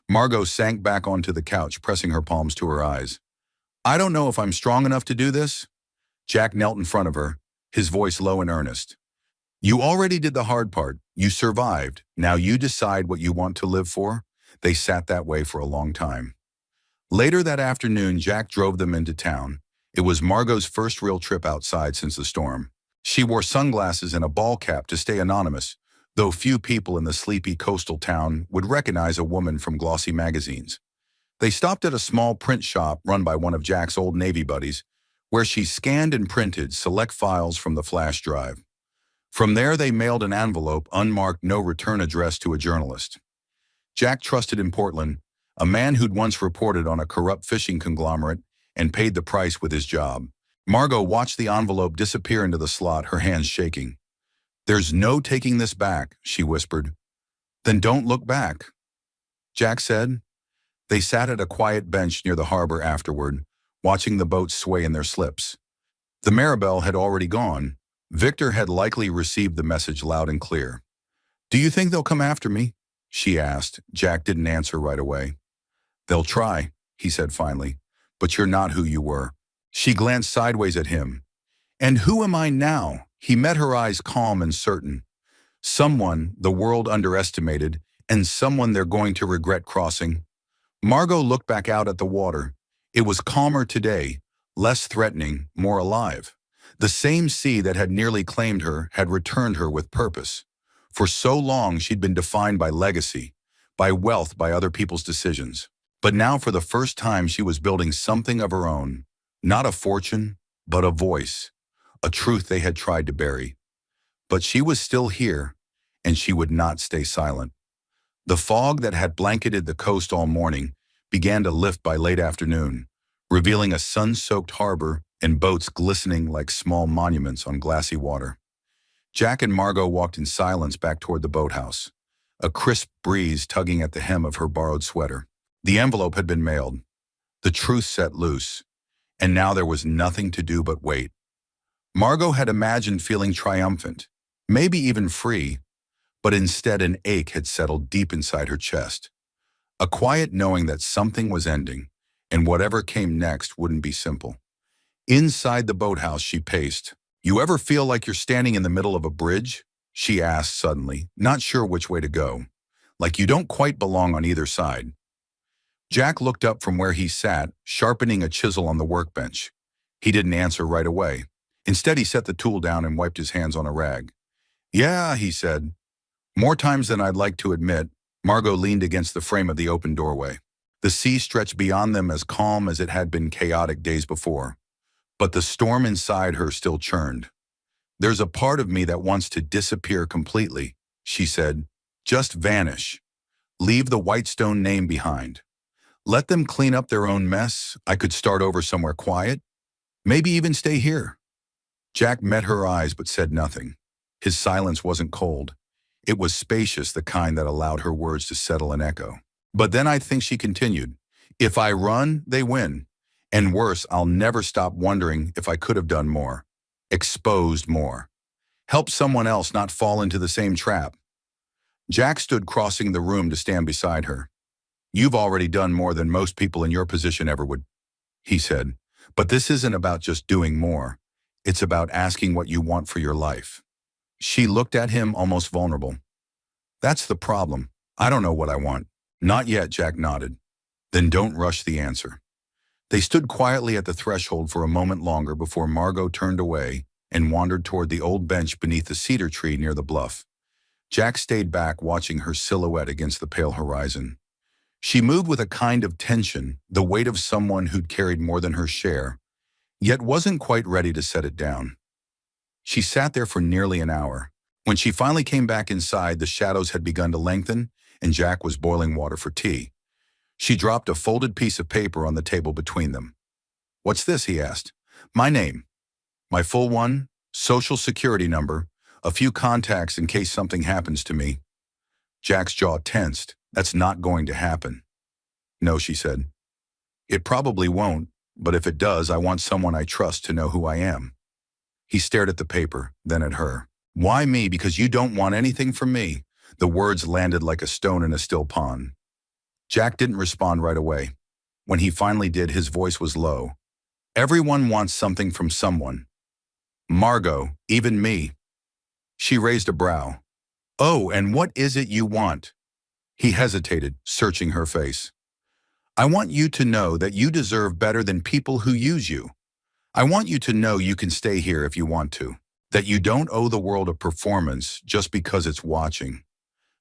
Margot sank back onto the couch, pressing her palms to her eyes. I don't know if I'm strong enough to do this. Jack knelt in front of her, his voice low and earnest. You already did the hard part. You survived. Now you decide what you want to live for. They sat that way for a long time. Later that afternoon, Jack drove them into town. It was Margot's first real trip outside since the storm. She wore sunglasses and a ball cap to stay anonymous, though few people in the sleepy coastal town would recognize a woman from glossy magazines. They stopped at a small print shop run by one of Jack's old Navy buddies, where she scanned and printed select files from the flash drive. From there, they mailed an envelope unmarked no return address to a journalist. Jack trusted in Portland, a man who'd once reported on a corrupt fishing conglomerate and paid the price with his job. Margot watched the envelope disappear into the slot, her hands shaking. "There's no taking this back," she whispered. "Then don't look back," Jack said. They sat at a quiet bench near the harbor afterward, watching the boats sway in their slips. The Maribel had already gone. Victor had likely received the message loud and clear. "Do you think they'll come after me?" she asked. Jack didn't answer right away. "They'll try," he said finally, "but you're not who you were." She glanced sideways at him. "And who am I now?" He met her eyes, calm and certain. "Someone the world underestimated, and someone they're going to regret crossing." Margot looked back out at the water. It was calmer today, less threatening, more alive. The same sea that had nearly claimed her had returned her with purpose. For so long she'd been defined by legacy, by wealth, by other people's decisions. But now for the first time she was building something of her own. Not a fortune, but a voice. A truth they had tried to bury. But she was still here, and she would not stay silent. The fog that had blanketed the coast all morning began to lift by late afternoon, revealing a sun-soaked harbor and boats glistening like small monuments on glassy water. Jack and Margot walked in silence back toward the boathouse, a crisp breeze tugging at the hem of her borrowed sweater. The envelope had been mailed, the truth set loose, and now there was nothing to do but wait. Margot had imagined feeling triumphant, maybe even free, but instead an ache had settled deep inside her chest. A quiet knowing that something was ending, and whatever came next wouldn't be simple. Inside the boathouse she paced. "You ever feel like you're standing in the middle of a bridge?" she asked suddenly, not sure which way to go. "Like you don't quite belong on either side." Jack looked up from where he sat, sharpening a chisel on the workbench. He didn't answer right away. Instead, he set the tool down and wiped his hands on a rag. "Yeah," he said. "More times than I'd like to admit." Margot leaned against the frame of the open doorway. The sea stretched beyond them, as calm as it had been chaotic days before. But the storm inside her still churned. "There's a part of me that wants to disappear completely," she said. "Just vanish. Leave the Whitestone name behind. Let them clean up their own mess. I could start over somewhere quiet. Maybe even stay here." Jack met her eyes but said nothing. His silence wasn't cold. It was spacious, the kind that allowed her words to settle and echo. "But then I think," she continued, "if I run, they win. And worse, I'll never stop wondering if I could have done more. Exposed more. Helped someone else not fall into the same trap." Jack stood crossing the room to stand beside her. "You've already done more than most people in your position ever would," he said. "But this isn't about just doing more. It's about asking what you want for your life." She looked at him, almost vulnerable. "That's the problem. I don't know what I want." "Not yet," Jack nodded. "Then don't rush the answer." They stood quietly at the threshold for a moment longer before Margot turned away and wandered toward the old bench beneath the cedar tree near the bluff. Jack stayed back, watching her silhouette against the pale horizon. She moved with a kind of tension, the weight of someone who'd carried more than her share, yet wasn't quite ready to set it down. She sat there for nearly an hour. When she finally came back inside, the shadows had begun to lengthen, and Jack was boiling water for tea. She dropped a folded piece of paper on the table between them. "What's this?" he asked. "My name. My full one, social security number, a few contacts in case something happens to me." Jack's jaw tensed. "That's not going to happen." "No," she said. "It probably won't, but if it does, I want someone I trust to know who I am." He stared at the paper, then at her. "Why me? Because you don't want anything from me." The words landed like a stone in a still pond. Jack didn't respond right away. When he finally did, his voice was low. "Everyone wants something from someone. Margot, even me." She raised a brow. "Oh, and what is it you want?" He hesitated, searching her face. "I want you to know that you deserve better than people who use you. I want you to know you can stay here if you want to." That you don't owe the world a performance just because it's watching.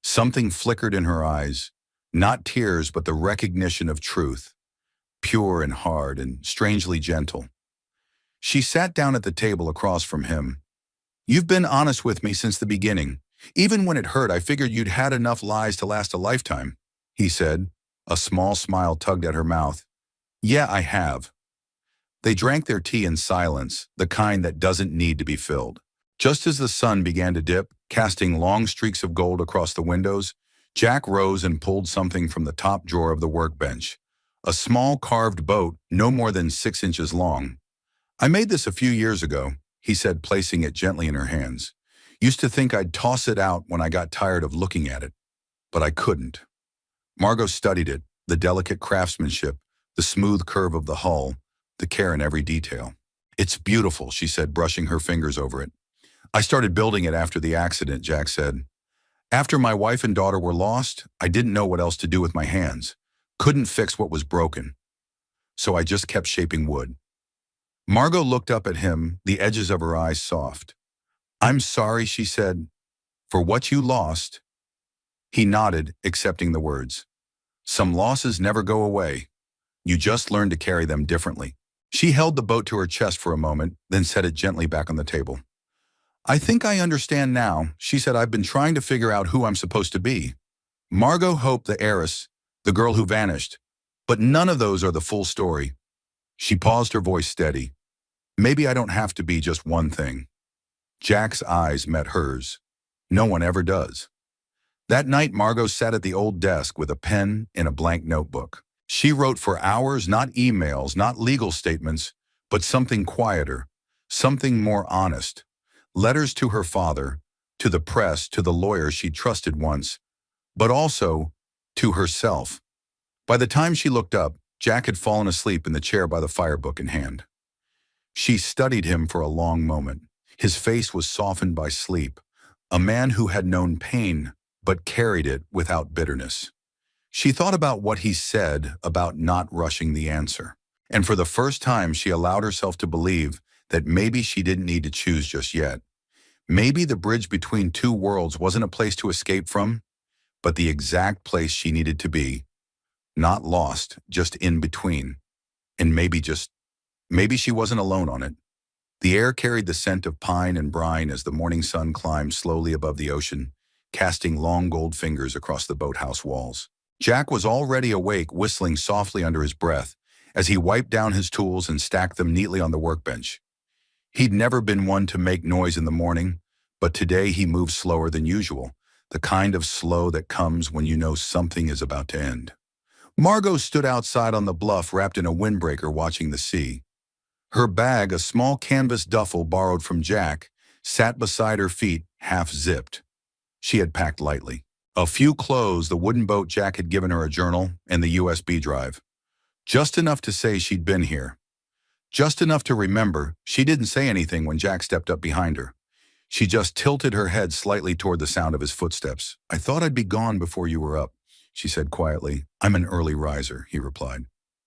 Something flickered in her eyes, not tears but the recognition of truth, pure and hard and strangely gentle. She sat down at the table across from him. You've been honest with me since the beginning. Even when it hurt, I figured you'd had enough lies to last a lifetime, he said. A small smile tugged at her mouth. Yeah, I have. They drank their tea in silence, the kind that doesn't need to be filled. Just as the sun began to dip, casting long streaks of gold across the windows, Jack rose and pulled something from the top drawer of the workbench. A small carved boat, no more than 6 inches long. I made this a few years ago, he said, placing it gently in her hands. Used to think I'd toss it out when I got tired of looking at it, but I couldn't. Margot studied it, the delicate craftsmanship, the smooth curve of the hull, the care in every detail. It's beautiful, she said, brushing her fingers over it. I started building it after the accident, Jack said. After my wife and daughter were lost, I didn't know what else to do with my hands. Couldn't fix what was broken. So I just kept shaping wood. Margot looked up at him, the edges of her eyes soft. I'm sorry, she said, for what you lost. He nodded, accepting the words. Some losses never go away. You just learn to carry them differently. She held the boat to her chest for a moment, then set it gently back on the table. I think I understand now, she said. I've been trying to figure out who I'm supposed to be. Margot hoped the heiress, the girl who vanished, but none of those are the full story. She paused, her voice steady. Maybe I don't have to be just one thing. Jack's eyes met hers. No one ever does. That night, Margot sat at the old desk with a pen and a blank notebook. She wrote for hours, not emails, not legal statements, but something quieter, something more honest. Letters to her father, to the press, to the lawyers she trusted once, but also to herself. By the time she looked up, Jack had fallen asleep in the chair by the fire, book in hand. She studied him for a long moment. His face was softened by sleep, a man who had known pain but carried it without bitterness. She thought about what he said about not rushing the answer, and for the first time she allowed herself to believe that maybe she didn't need to choose just yet. Maybe the bridge between two worlds wasn't a place to escape from, but the exact place she needed to be. Not lost, just in between. And maybe she wasn't alone on it. The air carried the scent of pine and brine as the morning sun climbed slowly above the ocean, casting long gold fingers across the boathouse walls. Jack was already awake, whistling softly under his breath as he wiped down his tools and stacked them neatly on the workbench. He'd never been one to make noise in the morning, but today he moved slower than usual, the kind of slow that comes when you know something is about to end. Margot stood outside on the bluff, wrapped in a windbreaker, watching the sea. Her bag, a small canvas duffel borrowed from Jack, sat beside her feet, half-zipped. She had packed lightly. A few clothes, the wooden boat Jack had given her, a journal, and the USB drive. Just enough to say she'd been here. Just enough to remember. She didn't say anything when Jack stepped up behind her. She just tilted her head slightly toward the sound of his footsteps. I thought I'd be gone before you were up, she said quietly. I'm an early riser, he replied.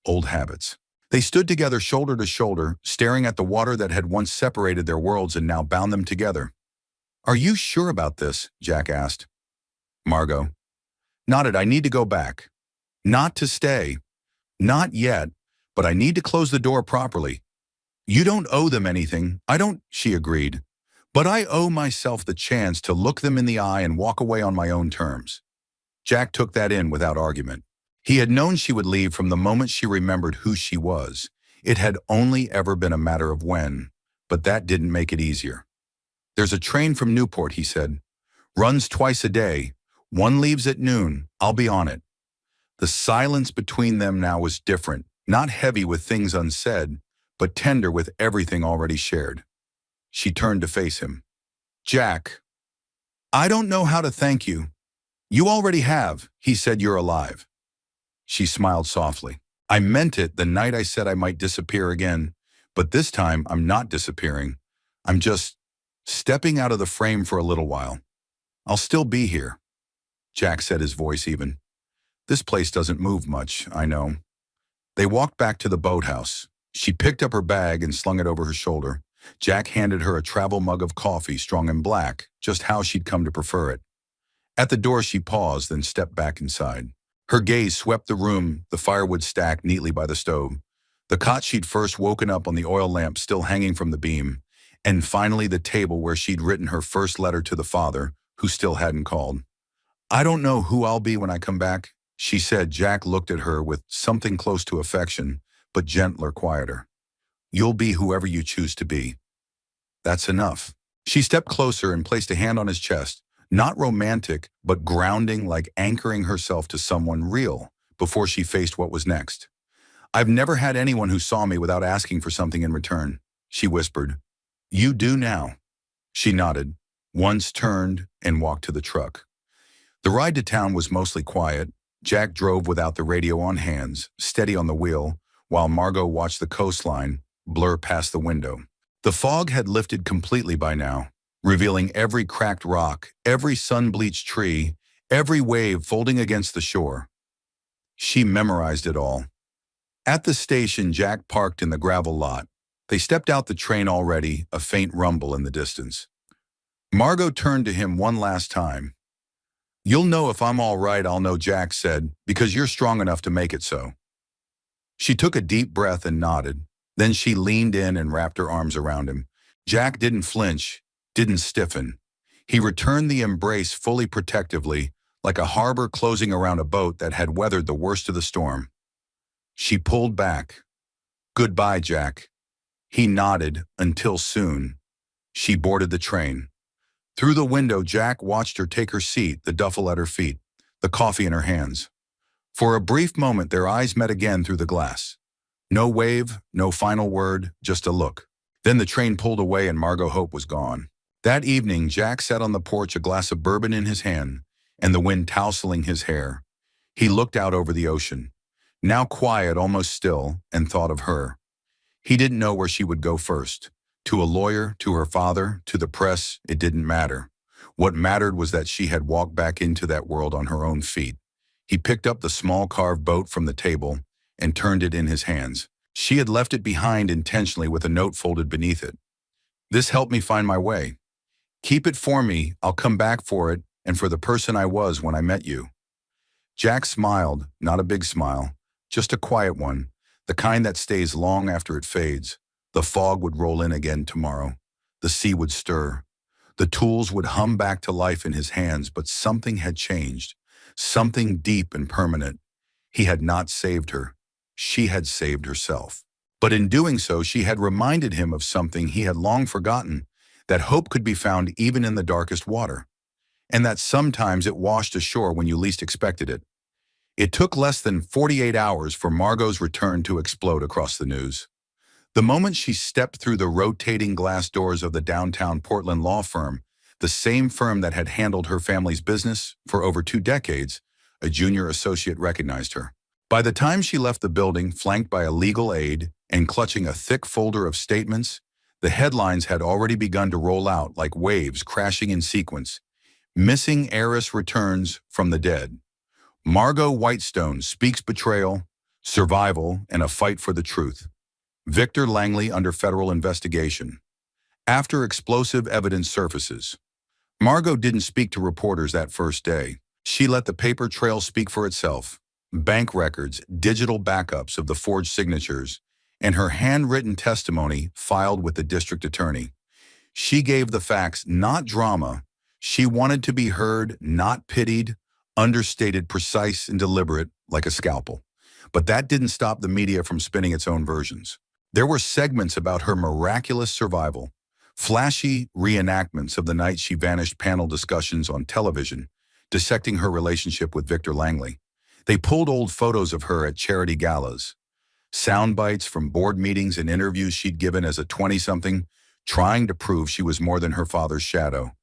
Old habits. They stood together shoulder to shoulder, staring at the water that had once separated their worlds and now bound them together. Are you sure about this? Jack asked. Margot nodded. I need to go back. Not to stay. Not yet, but I need to close the door properly. You don't owe them anything. I don't, she agreed. But I owe myself the chance to look them in the eye and walk away on my own terms. Jack took that in without argument. He had known she would leave from the moment she remembered who she was. It had only ever been a matter of when, but that didn't make it easier. There's a train from Newport, he said. Runs twice a day. One leaves at noon. I'll be on it. The silence between them now was different, not heavy with things unsaid, but tender with everything already shared. She turned to face him. Jack, I don't know how to thank you. You already have, he said. You're alive. She smiled softly. I meant it the night I said I might disappear again, but this time I'm not disappearing. I'm just stepping out of the frame for a little while. I'll still be here. Jack said, his voice even. This place doesn't move much, I know. They walked back to the boathouse. She picked up her bag and slung it over her shoulder. Jack handed her a travel mug of coffee, strong and black, just how she'd come to prefer it. At the door she paused, then stepped back inside. Her gaze swept the room, the firewood stacked neatly by the stove, the cot she'd first woken up on, the oil lamp still hanging from the beam, and finally the table where she'd written her first letter to the father, who still hadn't called. "I don't know who I'll be when I come back," she said. Jack looked at her with something close to affection, but gentler, quieter. "You'll be whoever you choose to be. That's enough." She stepped closer and placed a hand on his chest, not romantic, but grounding, like anchoring herself to someone real before she faced what was next. "I've never had anyone who saw me without asking for something in return," she whispered. "You do now." She nodded, once turned and walked to the truck. The ride to town was mostly quiet. Jack drove without the radio on hands, steady on the wheel, while Margot watched the coastline blur past the window. The fog had lifted completely by now, revealing every cracked rock, every sun-bleached tree, every wave folding against the shore. She memorized it all. At the station, Jack parked in the gravel lot. They stepped out the train already, a faint rumble in the distance. Margot turned to him one last time. "You'll know if I'm all right, I'll know," Jack said, "because you're strong enough to make it so." She took a deep breath and nodded. Then she leaned in and wrapped her arms around him. Jack didn't flinch, didn't stiffen. He returned the embrace fully protectively, like a harbor closing around a boat that had weathered the worst of the storm. She pulled back. "Goodbye, Jack." He nodded, "Until soon." She boarded the train. Through the window, Jack watched her take her seat, the duffel at her feet, the coffee in her hands. For a brief moment, their eyes met again through the glass. No wave, no final word, just a look. Then the train pulled away and Margot Hope was gone. That evening, Jack sat on the porch, a glass of bourbon in his hand and the wind tousling his hair. He looked out over the ocean, now quiet, almost still, and thought of her. He didn't know where she would go first. To a lawyer, to her father, to the press, it didn't matter. What mattered was that she had walked back into that world on her own feet. He picked up the small carved boat from the table and turned it in his hands. She had left it behind intentionally with a note folded beneath it. "This helped me find my way. Keep it for me, I'll come back for it and for the person I was when I met you." Jack smiled, not a big smile, just a quiet one, the kind that stays long after it fades. The fog would roll in again tomorrow. The sea would stir. The tools would hum back to life in his hands, but something had changed, something deep and permanent. He had not saved her. She had saved herself. But in doing so, she had reminded him of something he had long forgotten, that hope could be found even in the darkest water, and that sometimes it washed ashore when you least expected it. It took less than 48 hours for Margot's return to explode across the news. The moment she stepped through the rotating glass doors of the downtown Portland law firm, the same firm that had handled her family's business for over 2 decades, a junior associate recognized her. By the time she left the building, flanked by a legal aide and clutching a thick folder of statements, the headlines had already begun to roll out like waves crashing in sequence. "Missing Heiress returns from the dead." "Margot Whitestone speaks betrayal, survival, and a fight for the truth." "Victor Langley under federal investigation." After explosive evidence surfaces. Margot didn't speak to reporters that first day. She let the paper trail speak for itself. Bank records, digital backups of the forged signatures, and her handwritten testimony filed with the district attorney. She gave the facts, not drama. She wanted to be heard, not pitied, understated, precise, and deliberate, like a scalpel. But that didn't stop the media from spinning its own versions. There were segments about her miraculous survival, flashy reenactments of the night she vanished, panel discussions on television, dissecting her relationship with Victor Langley. They pulled old photos of her at charity galas, sound bites from board meetings and interviews she'd given as a 20-something, trying to prove she was more than her father's shadow.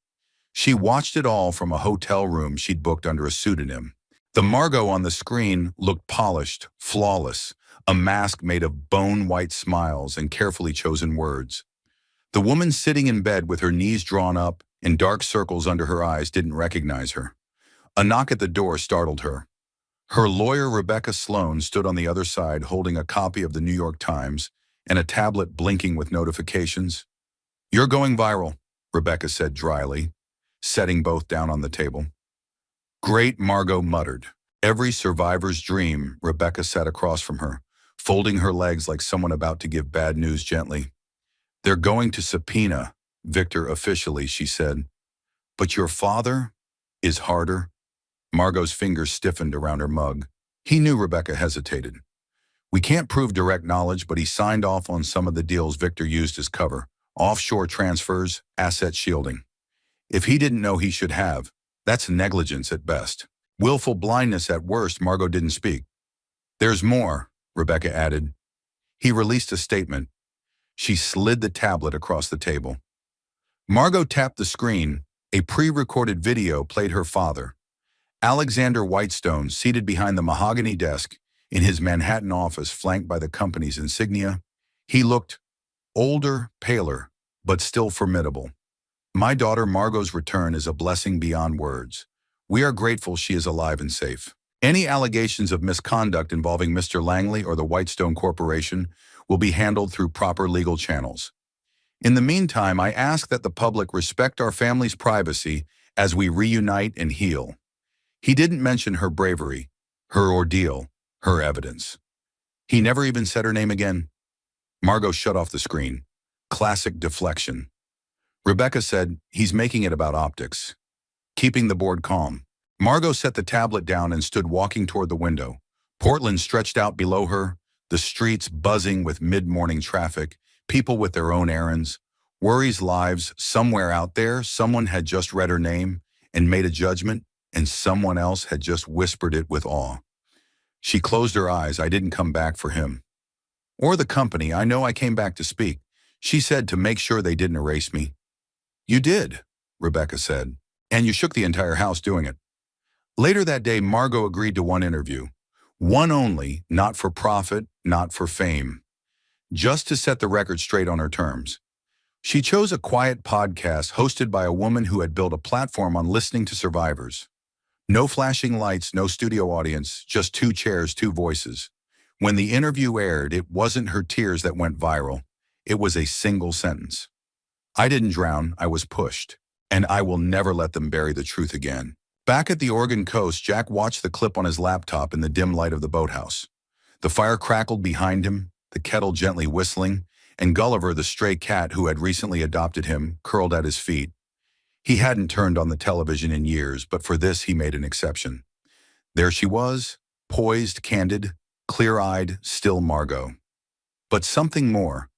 She watched it all from a hotel room she'd booked under a pseudonym. The Margot on the screen looked polished, flawless, a mask made of bone-white smiles and carefully chosen words. The woman sitting in bed with her knees drawn up and dark circles under her eyes didn't recognize her. A knock at the door startled her. Her lawyer, Rebecca Sloan, stood on the other side holding a copy of the New York Times and a tablet blinking with notifications. You're going viral, Rebecca said dryly, setting both down on the table. Great, Margot muttered. Every survivor's dream, Rebecca sat across from her, folding her legs like someone about to give bad news gently. They're going to subpoena Victor officially, she said. But your father is harder. Margot's fingers stiffened around her mug. He knew Rebecca hesitated. We can't prove direct knowledge, but he signed off on some of the deals Victor used as cover. Offshore transfers, asset shielding. If he didn't know he should have, that's negligence at best. Willful blindness at worst. Margot didn't speak. There's more, Rebecca added. He released a statement. She slid the tablet across the table. Margot tapped the screen. A pre-recorded video played her father, Alexander Whitestone, seated behind the mahogany desk in his Manhattan office flanked by the company's insignia. He looked older, paler, but still formidable. My daughter Margot's return is a blessing beyond words. We are grateful she is alive and safe. Any allegations of misconduct involving Mr. Langley or the Whitestone Corporation will be handled through proper legal channels. In the meantime, I ask that the public respect our family's privacy as we reunite and heal. He didn't mention her bravery, her ordeal, her evidence. He never even said her name again. Margot shut off the screen. Classic deflection. Rebecca said, he's making it about optics. Keeping the board calm. Margot set the tablet down and stood walking toward the window. Portland stretched out below her, the streets buzzing with mid-morning traffic, people with their own errands, worries, lives. Somewhere out there, someone had just read her name and made a judgment, and someone else had just whispered it with awe. She closed her eyes. I didn't come back for him. Or the company. I know I came back to speak. She said to make sure they didn't erase me. You did, Rebecca said, and you shook the entire house doing it. Later that day, Margot agreed to one interview. One only, not for profit, not for fame. Just to set the record straight on her terms. She chose a quiet podcast hosted by a woman who had built a platform on listening to survivors. No flashing lights, no studio audience, just 2 chairs, 2 voices. When the interview aired, it wasn't her tears that went viral. It was a single sentence. I didn't drown, I was pushed. And I will never let them bury the truth again. Back at the Oregon coast, Jack watched the clip on his laptop in the dim light of the boathouse. The fire crackled behind him, the kettle gently whistling, and Gulliver, the stray cat who had recently adopted him, curled at his feet. He hadn't turned on the television in years, but for this he made an exception. There she was, poised, candid, clear-eyed, still Margot. But something more.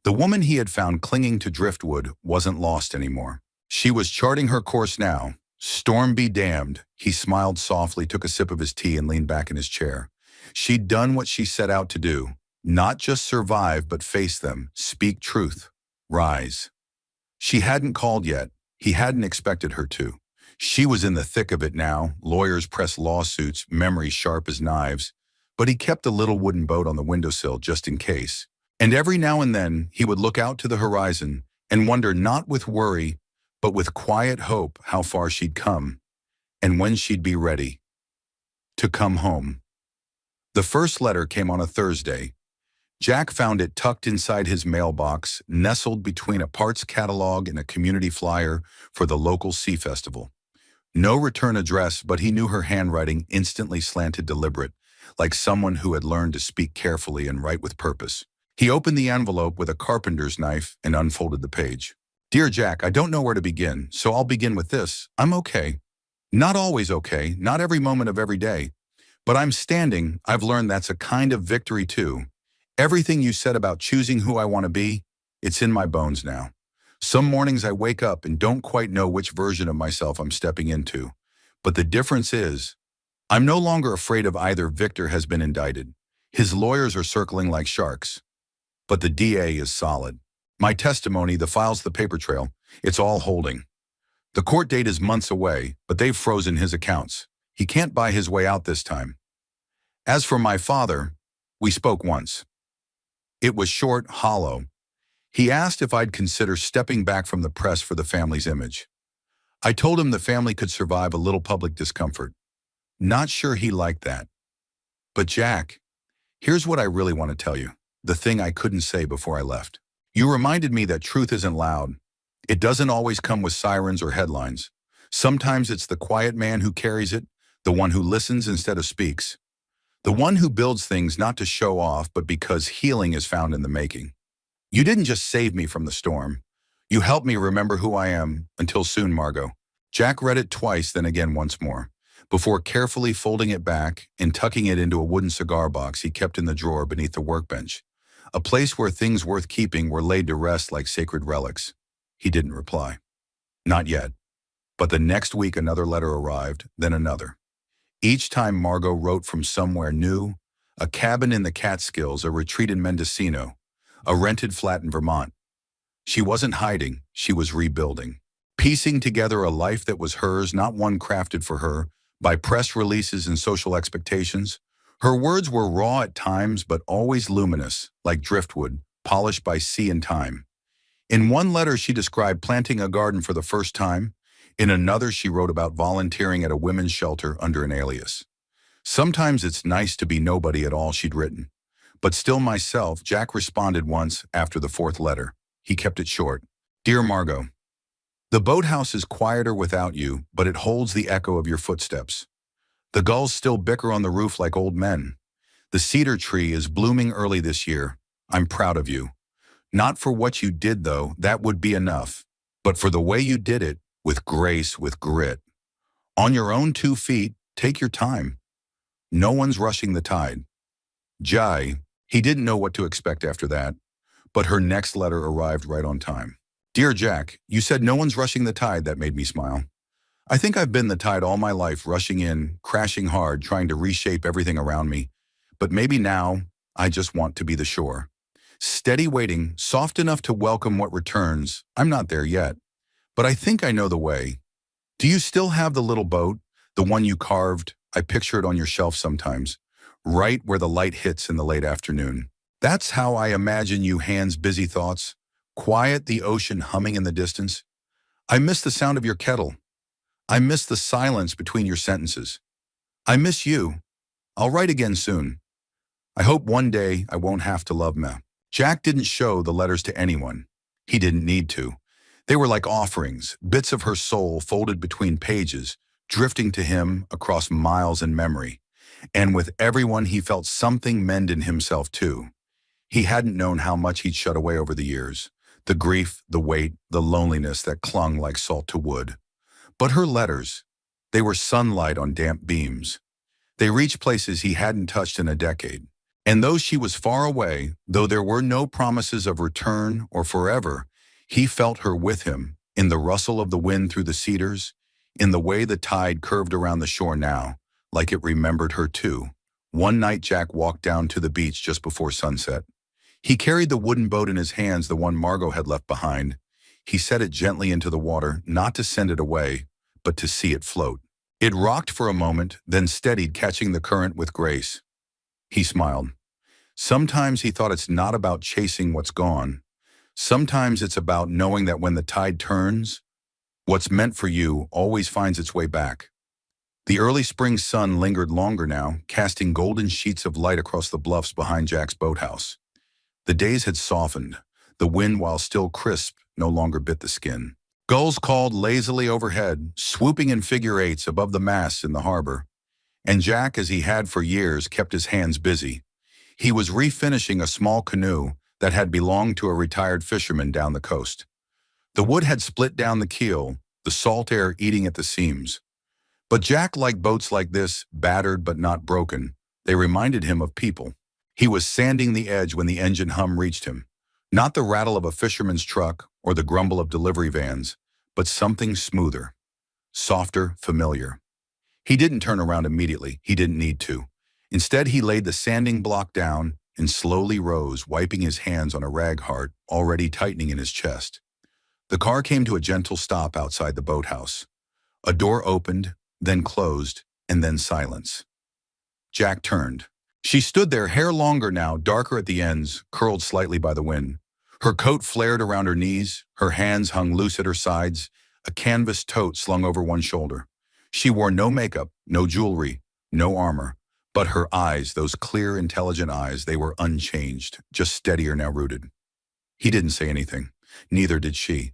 The woman he had found clinging to Driftwood wasn't lost anymore. She was charting her course now. Storm be damned. He smiled softly, took a sip of his tea, and leaned back in his chair. She'd done what she set out to do. Not just survive, but face them, speak truth, rise. She hadn't called yet. He hadn't expected her to. She was in the thick of it now. Lawyers pressed lawsuits, memories sharp as knives. But he kept a little wooden boat on the windowsill just in case. And every now and then, he would look out to the horizon and wonder, not with worry, but with quiet hope, how far she'd come and when she'd be ready to come home. The first letter came on a Thursday. Jack found it tucked inside his mailbox, nestled between a parts catalog and a community flyer for the local sea festival. No return address, but he knew her handwriting instantly slanted deliberate, like someone who had learned to speak carefully and write with purpose. He opened the envelope with a carpenter's knife and unfolded the page. Dear Jack, I don't know where to begin, so I'll begin with this. I'm okay. Not always okay, not every moment of every day. But I'm standing. I've learned that's a kind of victory too. Everything you said about choosing who I want to be, it's in my bones now. Some mornings I wake up and don't quite know which version of myself I'm stepping into. But the difference is, I'm no longer afraid of either. Victor has been indicted. His lawyers are circling like sharks. But the DA is solid. My testimony, the files, the paper trail, it's all holding. The court date is months away, but they've frozen his accounts. He can't buy his way out this time. As for my father, we spoke once. It was short, hollow. He asked if I'd consider stepping back from the press for the family's image. I told him the family could survive a little public discomfort. Not sure he liked that. But Jack, here's what I really want to tell you, the thing I couldn't say before I left. You reminded me that truth isn't loud, It doesn't always come with sirens or headlines. Sometimes it's the quiet man who carries it, the one who listens instead of speaks, the one who builds things not to show off, but because healing is found in the making. You didn't just save me from the storm. You helped me remember who I am. Until soon, Margot. Jack read it twice, then again once more, before carefully folding it back and tucking it into a wooden cigar box he kept in the drawer beneath the workbench, a place where things worth keeping were laid to rest like sacred relics. He didn't reply. Not yet. But the next week another letter arrived, then another. Each time Margot wrote from somewhere new, a cabin in the Catskills, a retreat in Mendocino, a rented flat in Vermont. She wasn't hiding, she was rebuilding, piecing together a life that was hers, not one crafted for her by press releases and social expectations. Her words were raw at times, but always luminous, like driftwood, polished by sea and time. In one letter, she described planting a garden for the first time. In another, she wrote about volunteering at a women's shelter under an alias. Sometimes it's nice to be nobody at all, she'd written. But still myself, Jack responded once after the fourth letter. He kept it short. Dear Margot, the boathouse is quieter without you, but it holds the echo of your footsteps. The gulls still bicker on the roof like old men. The cedar tree is blooming early this year. I'm proud of you. Not for what you did, though, that would be enough, but for the way you did it, with grace, with grit. On your own 2 feet, take your time. No one's rushing the tide. Jai, he didn't know what to expect after that, but her next letter arrived right on time. Dear Jack, you said no one's rushing the tide. That made me smile. I think I've been the tide all my life, rushing in, crashing hard, trying to reshape everything around me. But maybe now, I just want to be the shore. Steady waiting, soft enough to welcome what returns. I'm not there yet, but I think I know the way. Do you still have the little boat, the one you carved? I picture it on your shelf sometimes, right where the light hits in the late afternoon. That's how I imagine you, hands busy thoughts. Quiet, the ocean humming in the distance. I miss the sound of your kettle. I miss the silence between your sentences. I miss you. I'll write again soon. I hope one day I won't have to love me. Jack didn't show the letters to anyone. He didn't need to. They were like offerings, bits of her soul folded between pages, drifting to him across miles in memory. And with everyone, he felt something mend in himself too. He hadn't known how much he'd shut away over the years. The grief, the weight, the loneliness that clung like salt to wood. But her letters, they were sunlight on damp beams. They reached places he hadn't touched in a decade. And though she was far away, though there were no promises of return or forever, he felt her with him, in the rustle of the wind through the cedars, in the way the tide curved around the shore now, like it remembered her too. One night Jack walked down to the beach just before sunset. He carried the wooden boat in his hands, the one Margot had left behind. He set it gently into the water, not to send it away, but to see it float. It rocked for a moment, then steadied, catching the current with grace. He smiled. Sometimes he thought it's not about chasing what's gone. Sometimes it's about knowing that when the tide turns, what's meant for you always finds its way back. The early spring sun lingered longer now, casting golden sheets of light across the bluffs behind Jack's boathouse. The days had softened. The wind, while still crisp, no longer bit the skin. Gulls called lazily overhead, swooping in figure eights above the masts in the harbor. And Jack, as he had for years, kept his hands busy. He was refinishing a small canoe that had belonged to a retired fisherman down the coast. The wood had split down the keel, the salt air eating at the seams. But Jack liked boats like this, battered but not broken. They reminded him of people. He was sanding the edge when the engine hum reached him. Not the rattle of a fisherman's truck or the grumble of delivery vans, but something smoother, softer, familiar. He didn't turn around immediately. He didn't need to. Instead, he laid the sanding block down and slowly rose, wiping his hands on a rag heart already tightening in his chest. The car came to a gentle stop outside the boathouse. A door opened, then closed, and then silence. Jack turned. She stood there, hair longer now, darker at the ends, curled slightly by the wind. Her coat flared around her knees, her hands hung loose at her sides, a canvas tote slung over one shoulder. She wore no makeup, no jewelry, no armor. But her eyes, those clear, intelligent eyes, they were unchanged, just steadier now rooted. He didn't say anything. Neither did she.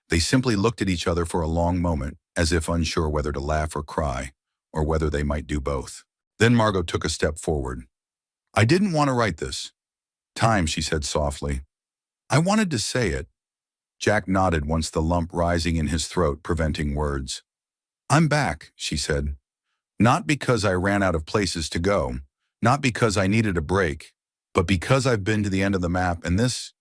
They simply looked at each other for a long moment, as if unsure whether to laugh or cry, or whether they might do both. Then Margot took a step forward. "I didn't want to write this. Time," she said softly. "I wanted to say it." Jack nodded once the lump rising in his throat preventing words. "I'm back," she said. "Not because I ran out of places to go, not because I needed a break, but because I've been to the end of the map and this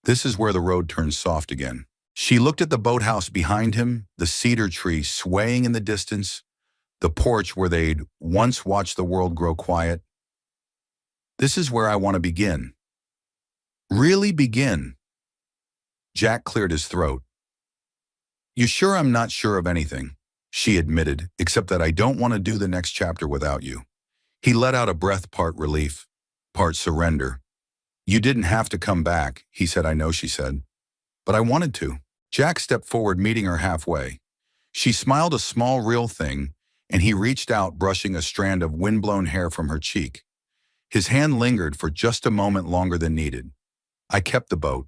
is where the road turns soft again." She looked at the boathouse behind him, the cedar tree swaying in the distance, the porch where they'd once watched the world grow quiet. "This is where I want to begin. Really begin." Jack cleared his throat. "You sure I'm not sure of anything?" she admitted, "except that I don't want to do the next chapter without you." He let out a breath, part relief, part surrender. "You didn't have to come back," he said. "I know," she said. "But I wanted to." Jack stepped forward, meeting her halfway. She smiled, a small, real thing, and he reached out, brushing a strand of windblown hair from her cheek. His hand lingered for just a moment longer than needed. "I kept the boat,"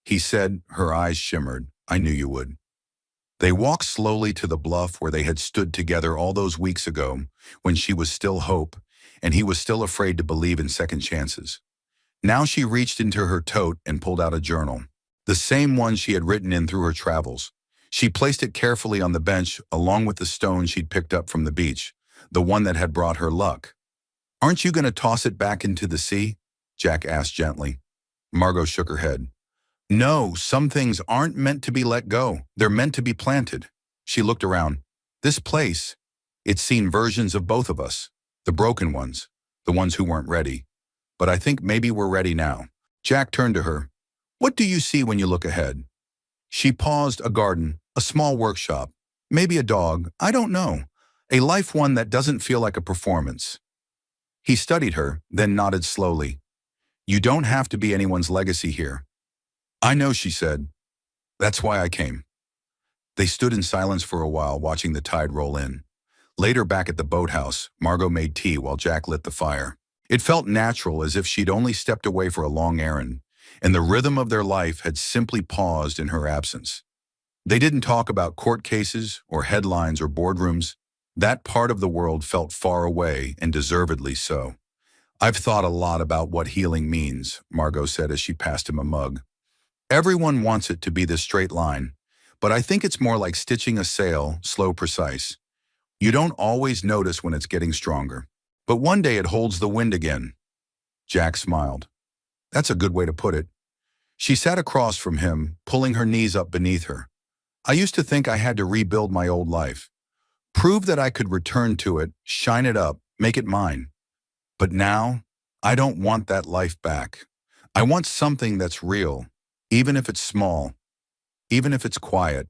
he said. Her eyes shimmered. "I knew you would." They walked slowly to the bluff where they had stood together all those weeks ago, when she was still hope, and he was still afraid to believe in second chances. Now she reached into her tote and pulled out a journal, the same one she had written in through her travels. She placed it carefully on the bench along with the stone she'd picked up from the beach, the one that had brought her luck. "Aren't you going to toss it back into the sea?" Jack asked gently. Margot shook her head. "No, some things aren't meant to be let go. They're meant to be planted." She looked around. "This place, it's seen versions of both of us, the broken ones, the ones who weren't ready. But I think maybe we're ready now." Jack turned to her. "What do you see when you look ahead?" She paused. "A garden, a small workshop, maybe a dog, I don't know. A life, one that doesn't feel like a performance." He studied her, then nodded slowly. "You don't have to be anyone's legacy here." "I know," she said. "That's why I came." They stood in silence for a while, watching the tide roll in. Later, back at the boathouse, Margot made tea while Jack lit the fire. It felt natural, as if she'd only stepped away for a long errand, and the rhythm of their life had simply paused in her absence. They didn't talk about court cases or headlines or boardrooms. That part of the world felt far away, and deservedly so. "I've thought a lot about what healing means," Margot said as she passed him a mug. "Everyone wants it to be this straight line, but I think it's more like stitching a sail, slow, precise. You don't always notice when it's getting stronger, but one day it holds the wind again." Jack smiled. "That's a good way to put it." She sat across from him, pulling her knees up beneath her. "I used to think I had to rebuild my old life, prove that I could return to it, shine it up, make it mine. But now, I don't want that life back. I want something that's real, even if it's small, even if it's quiet."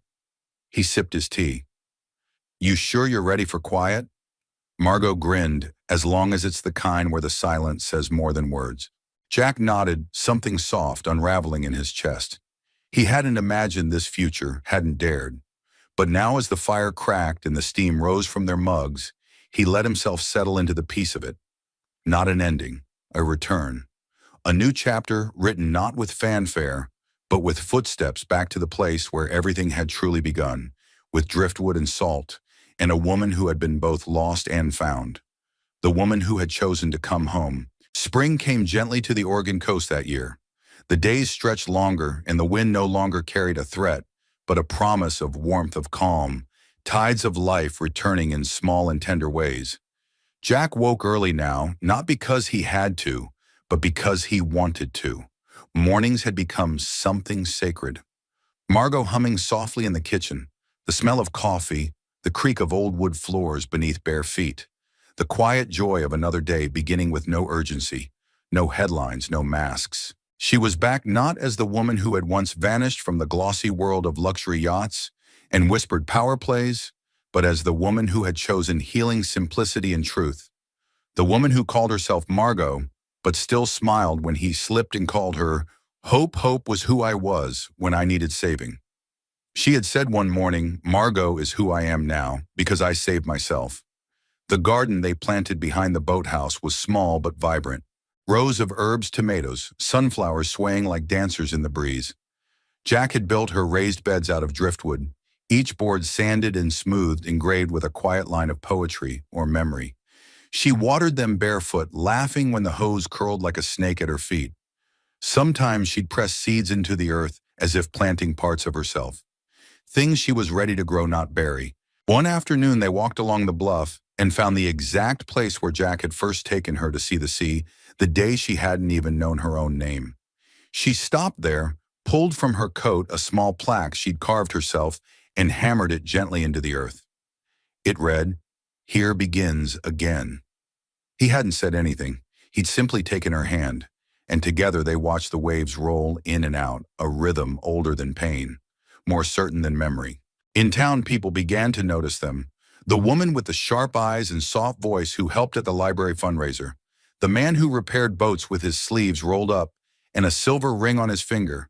He sipped his tea. "You sure you're ready for quiet?" Margot grinned. "As long as it's the kind where the silence says more than words." Jack nodded, something soft unraveling in his chest. He hadn't imagined this future, hadn't dared. But now, as the fire cracked and the steam rose from their mugs, he let himself settle into the peace of it. Not an ending, a return. A new chapter written not with fanfare, but with footsteps back to the place where everything had truly begun, with driftwood and salt, and a woman who had been both lost and found. The woman who had chosen to come home. Spring came gently to the Oregon coast that year. The days stretched longer, and the wind no longer carried a threat, but a promise of warmth, of calm, tides of life returning in small and tender ways. Jack woke early now, not because he had to, but because he wanted to. Mornings had become something sacred. Margot humming softly in the kitchen, the smell of coffee, the creak of old wood floors beneath bare feet. The quiet joy of another day beginning with no urgency, no headlines, no masks. She was back not as the woman who had once vanished from the glossy world of luxury yachts and whispered power plays, but as the woman who had chosen healing, simplicity, and truth. The woman who called herself Margot, but still smiled when he slipped and called her Hope. Hope was who I was when I needed saving. She had said one morning, "Margot is who I am now because I saved myself." The garden they planted behind the boathouse was small but vibrant. Rows of herbs, tomatoes, sunflowers swaying like dancers in the breeze. Jack had built her raised beds out of driftwood, each board sanded and smoothed, engraved with a quiet line of poetry or memory. She watered them barefoot, laughing when the hose curled like a snake at her feet. Sometimes she'd press seeds into the earth as if planting parts of herself, things she was ready to grow, not bury. One afternoon they walked along the bluff and found the exact place where Jack had first taken her to see the sea, the day she hadn't even known her own name. She stopped there, pulled from her coat a small plaque she'd carved herself, and hammered it gently into the earth. It read, "Here begins again." He hadn't said anything. He'd simply taken her hand, and together they watched the waves roll in and out, a rhythm older than pain, more certain than memory. In town, people began to notice them. The woman with the sharp eyes and soft voice who helped at the library fundraiser, the man who repaired boats with his sleeves rolled up and a silver ring on his finger.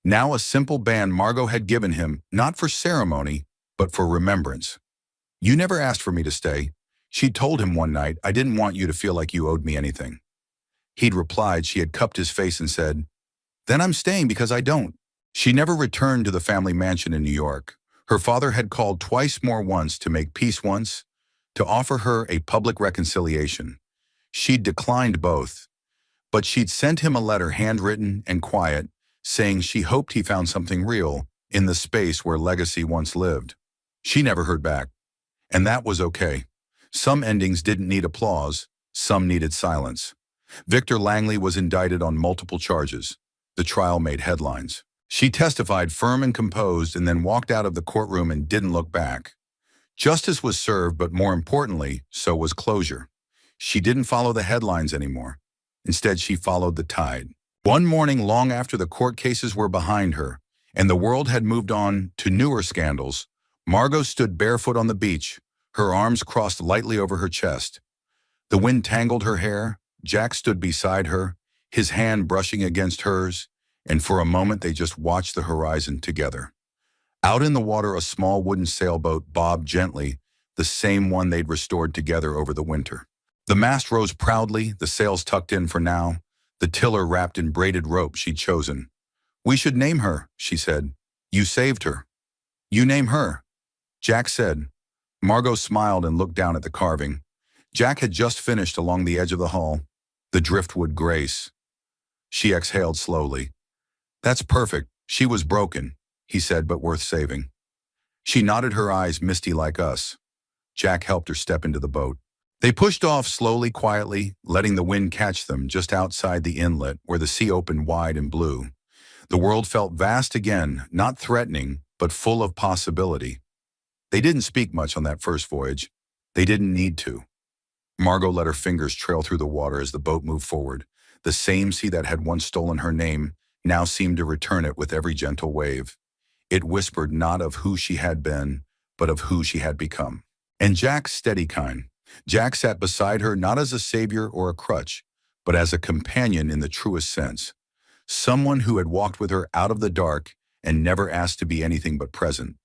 Now a simple band Margot had given him, not for ceremony, but for remembrance. "You never asked for me to stay." She'd told him one night, "I didn't want you to feel like you owed me anything." He'd replied she had cupped his face and said, "Then I'm staying because I don't." She never returned to the family mansion in New York. Her father had called twice more, once to make peace, once to offer her a public reconciliation. She'd declined both, but she'd sent him a letter, handwritten and quiet, saying she hoped he found something real in the space where legacy once lived. She never heard back, and that was okay. Some endings didn't need applause, some needed silence. Victor Langley was indicted on multiple charges. The trial made headlines. She testified firm and composed, and then walked out of the courtroom and didn't look back. Justice was served, but more importantly, so was closure. She didn't follow the headlines anymore. Instead, she followed the tide. One morning, long after the court cases were behind her, and the world had moved on to newer scandals, Margot stood barefoot on the beach, her arms crossed lightly over her chest. The wind tangled her hair. Jack stood beside her, his hand brushing against hers, and for a moment they just watched the horizon together. Out in the water, a small wooden sailboat bobbed gently, the same one they'd restored together over the winter. The mast rose proudly, the sails tucked in for now, the tiller wrapped in braided rope she'd chosen. "We should name her," she said. "You saved her." "You name her," Jack said. Margot smiled and looked down at the carving. Jack had just finished along the edge of the hull, the driftwood grace. She exhaled slowly. "That's perfect. She was broken," he said, "but worth saving." She nodded, her eyes misty like us. Jack helped her step into the boat. They pushed off slowly, quietly, letting the wind catch them just outside the inlet where the sea opened wide and blue. The world felt vast again, not threatening, but full of possibility. They didn't speak much on that first voyage. They didn't need to. Margot let her fingers trail through the water as the boat moved forward. The same sea that had once stolen her name now seemed to return it with every gentle wave. It whispered not of who she had been, but of who she had become. And Jack's steady kind. Jack sat beside her not as a savior or a crutch, but as a companion in the truest sense. Someone who had walked with her out of the dark and never asked to be anything but present.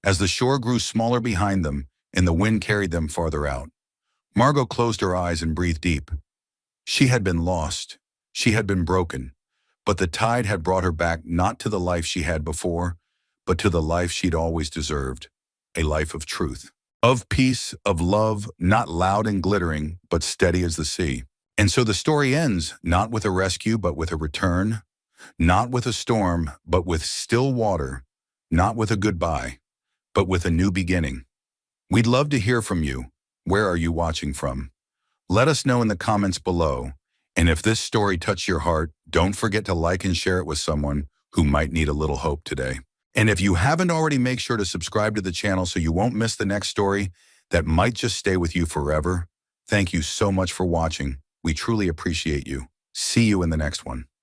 As the shore grew smaller behind them and the wind carried them farther out, Margot closed her eyes and breathed deep. She had been lost. She had been broken. But the tide had brought her back, not to the life she had before, but to the life she'd always deserved, a life of truth. Of peace, of love, not loud and glittering, but steady as the sea. And so the story ends, not with a rescue, but with a return, not with a storm, but with still water, not with a goodbye, but with a new beginning. We'd love to hear from you. Where are you watching from? Let us know in the comments below. And if this story touched your heart, don't forget to like and share it with someone who might need a little hope today. And if you haven't already, make sure to subscribe to the channel so you won't miss the next story that might just stay with you forever. Thank you so much for watching. We truly appreciate you. See you in the next one.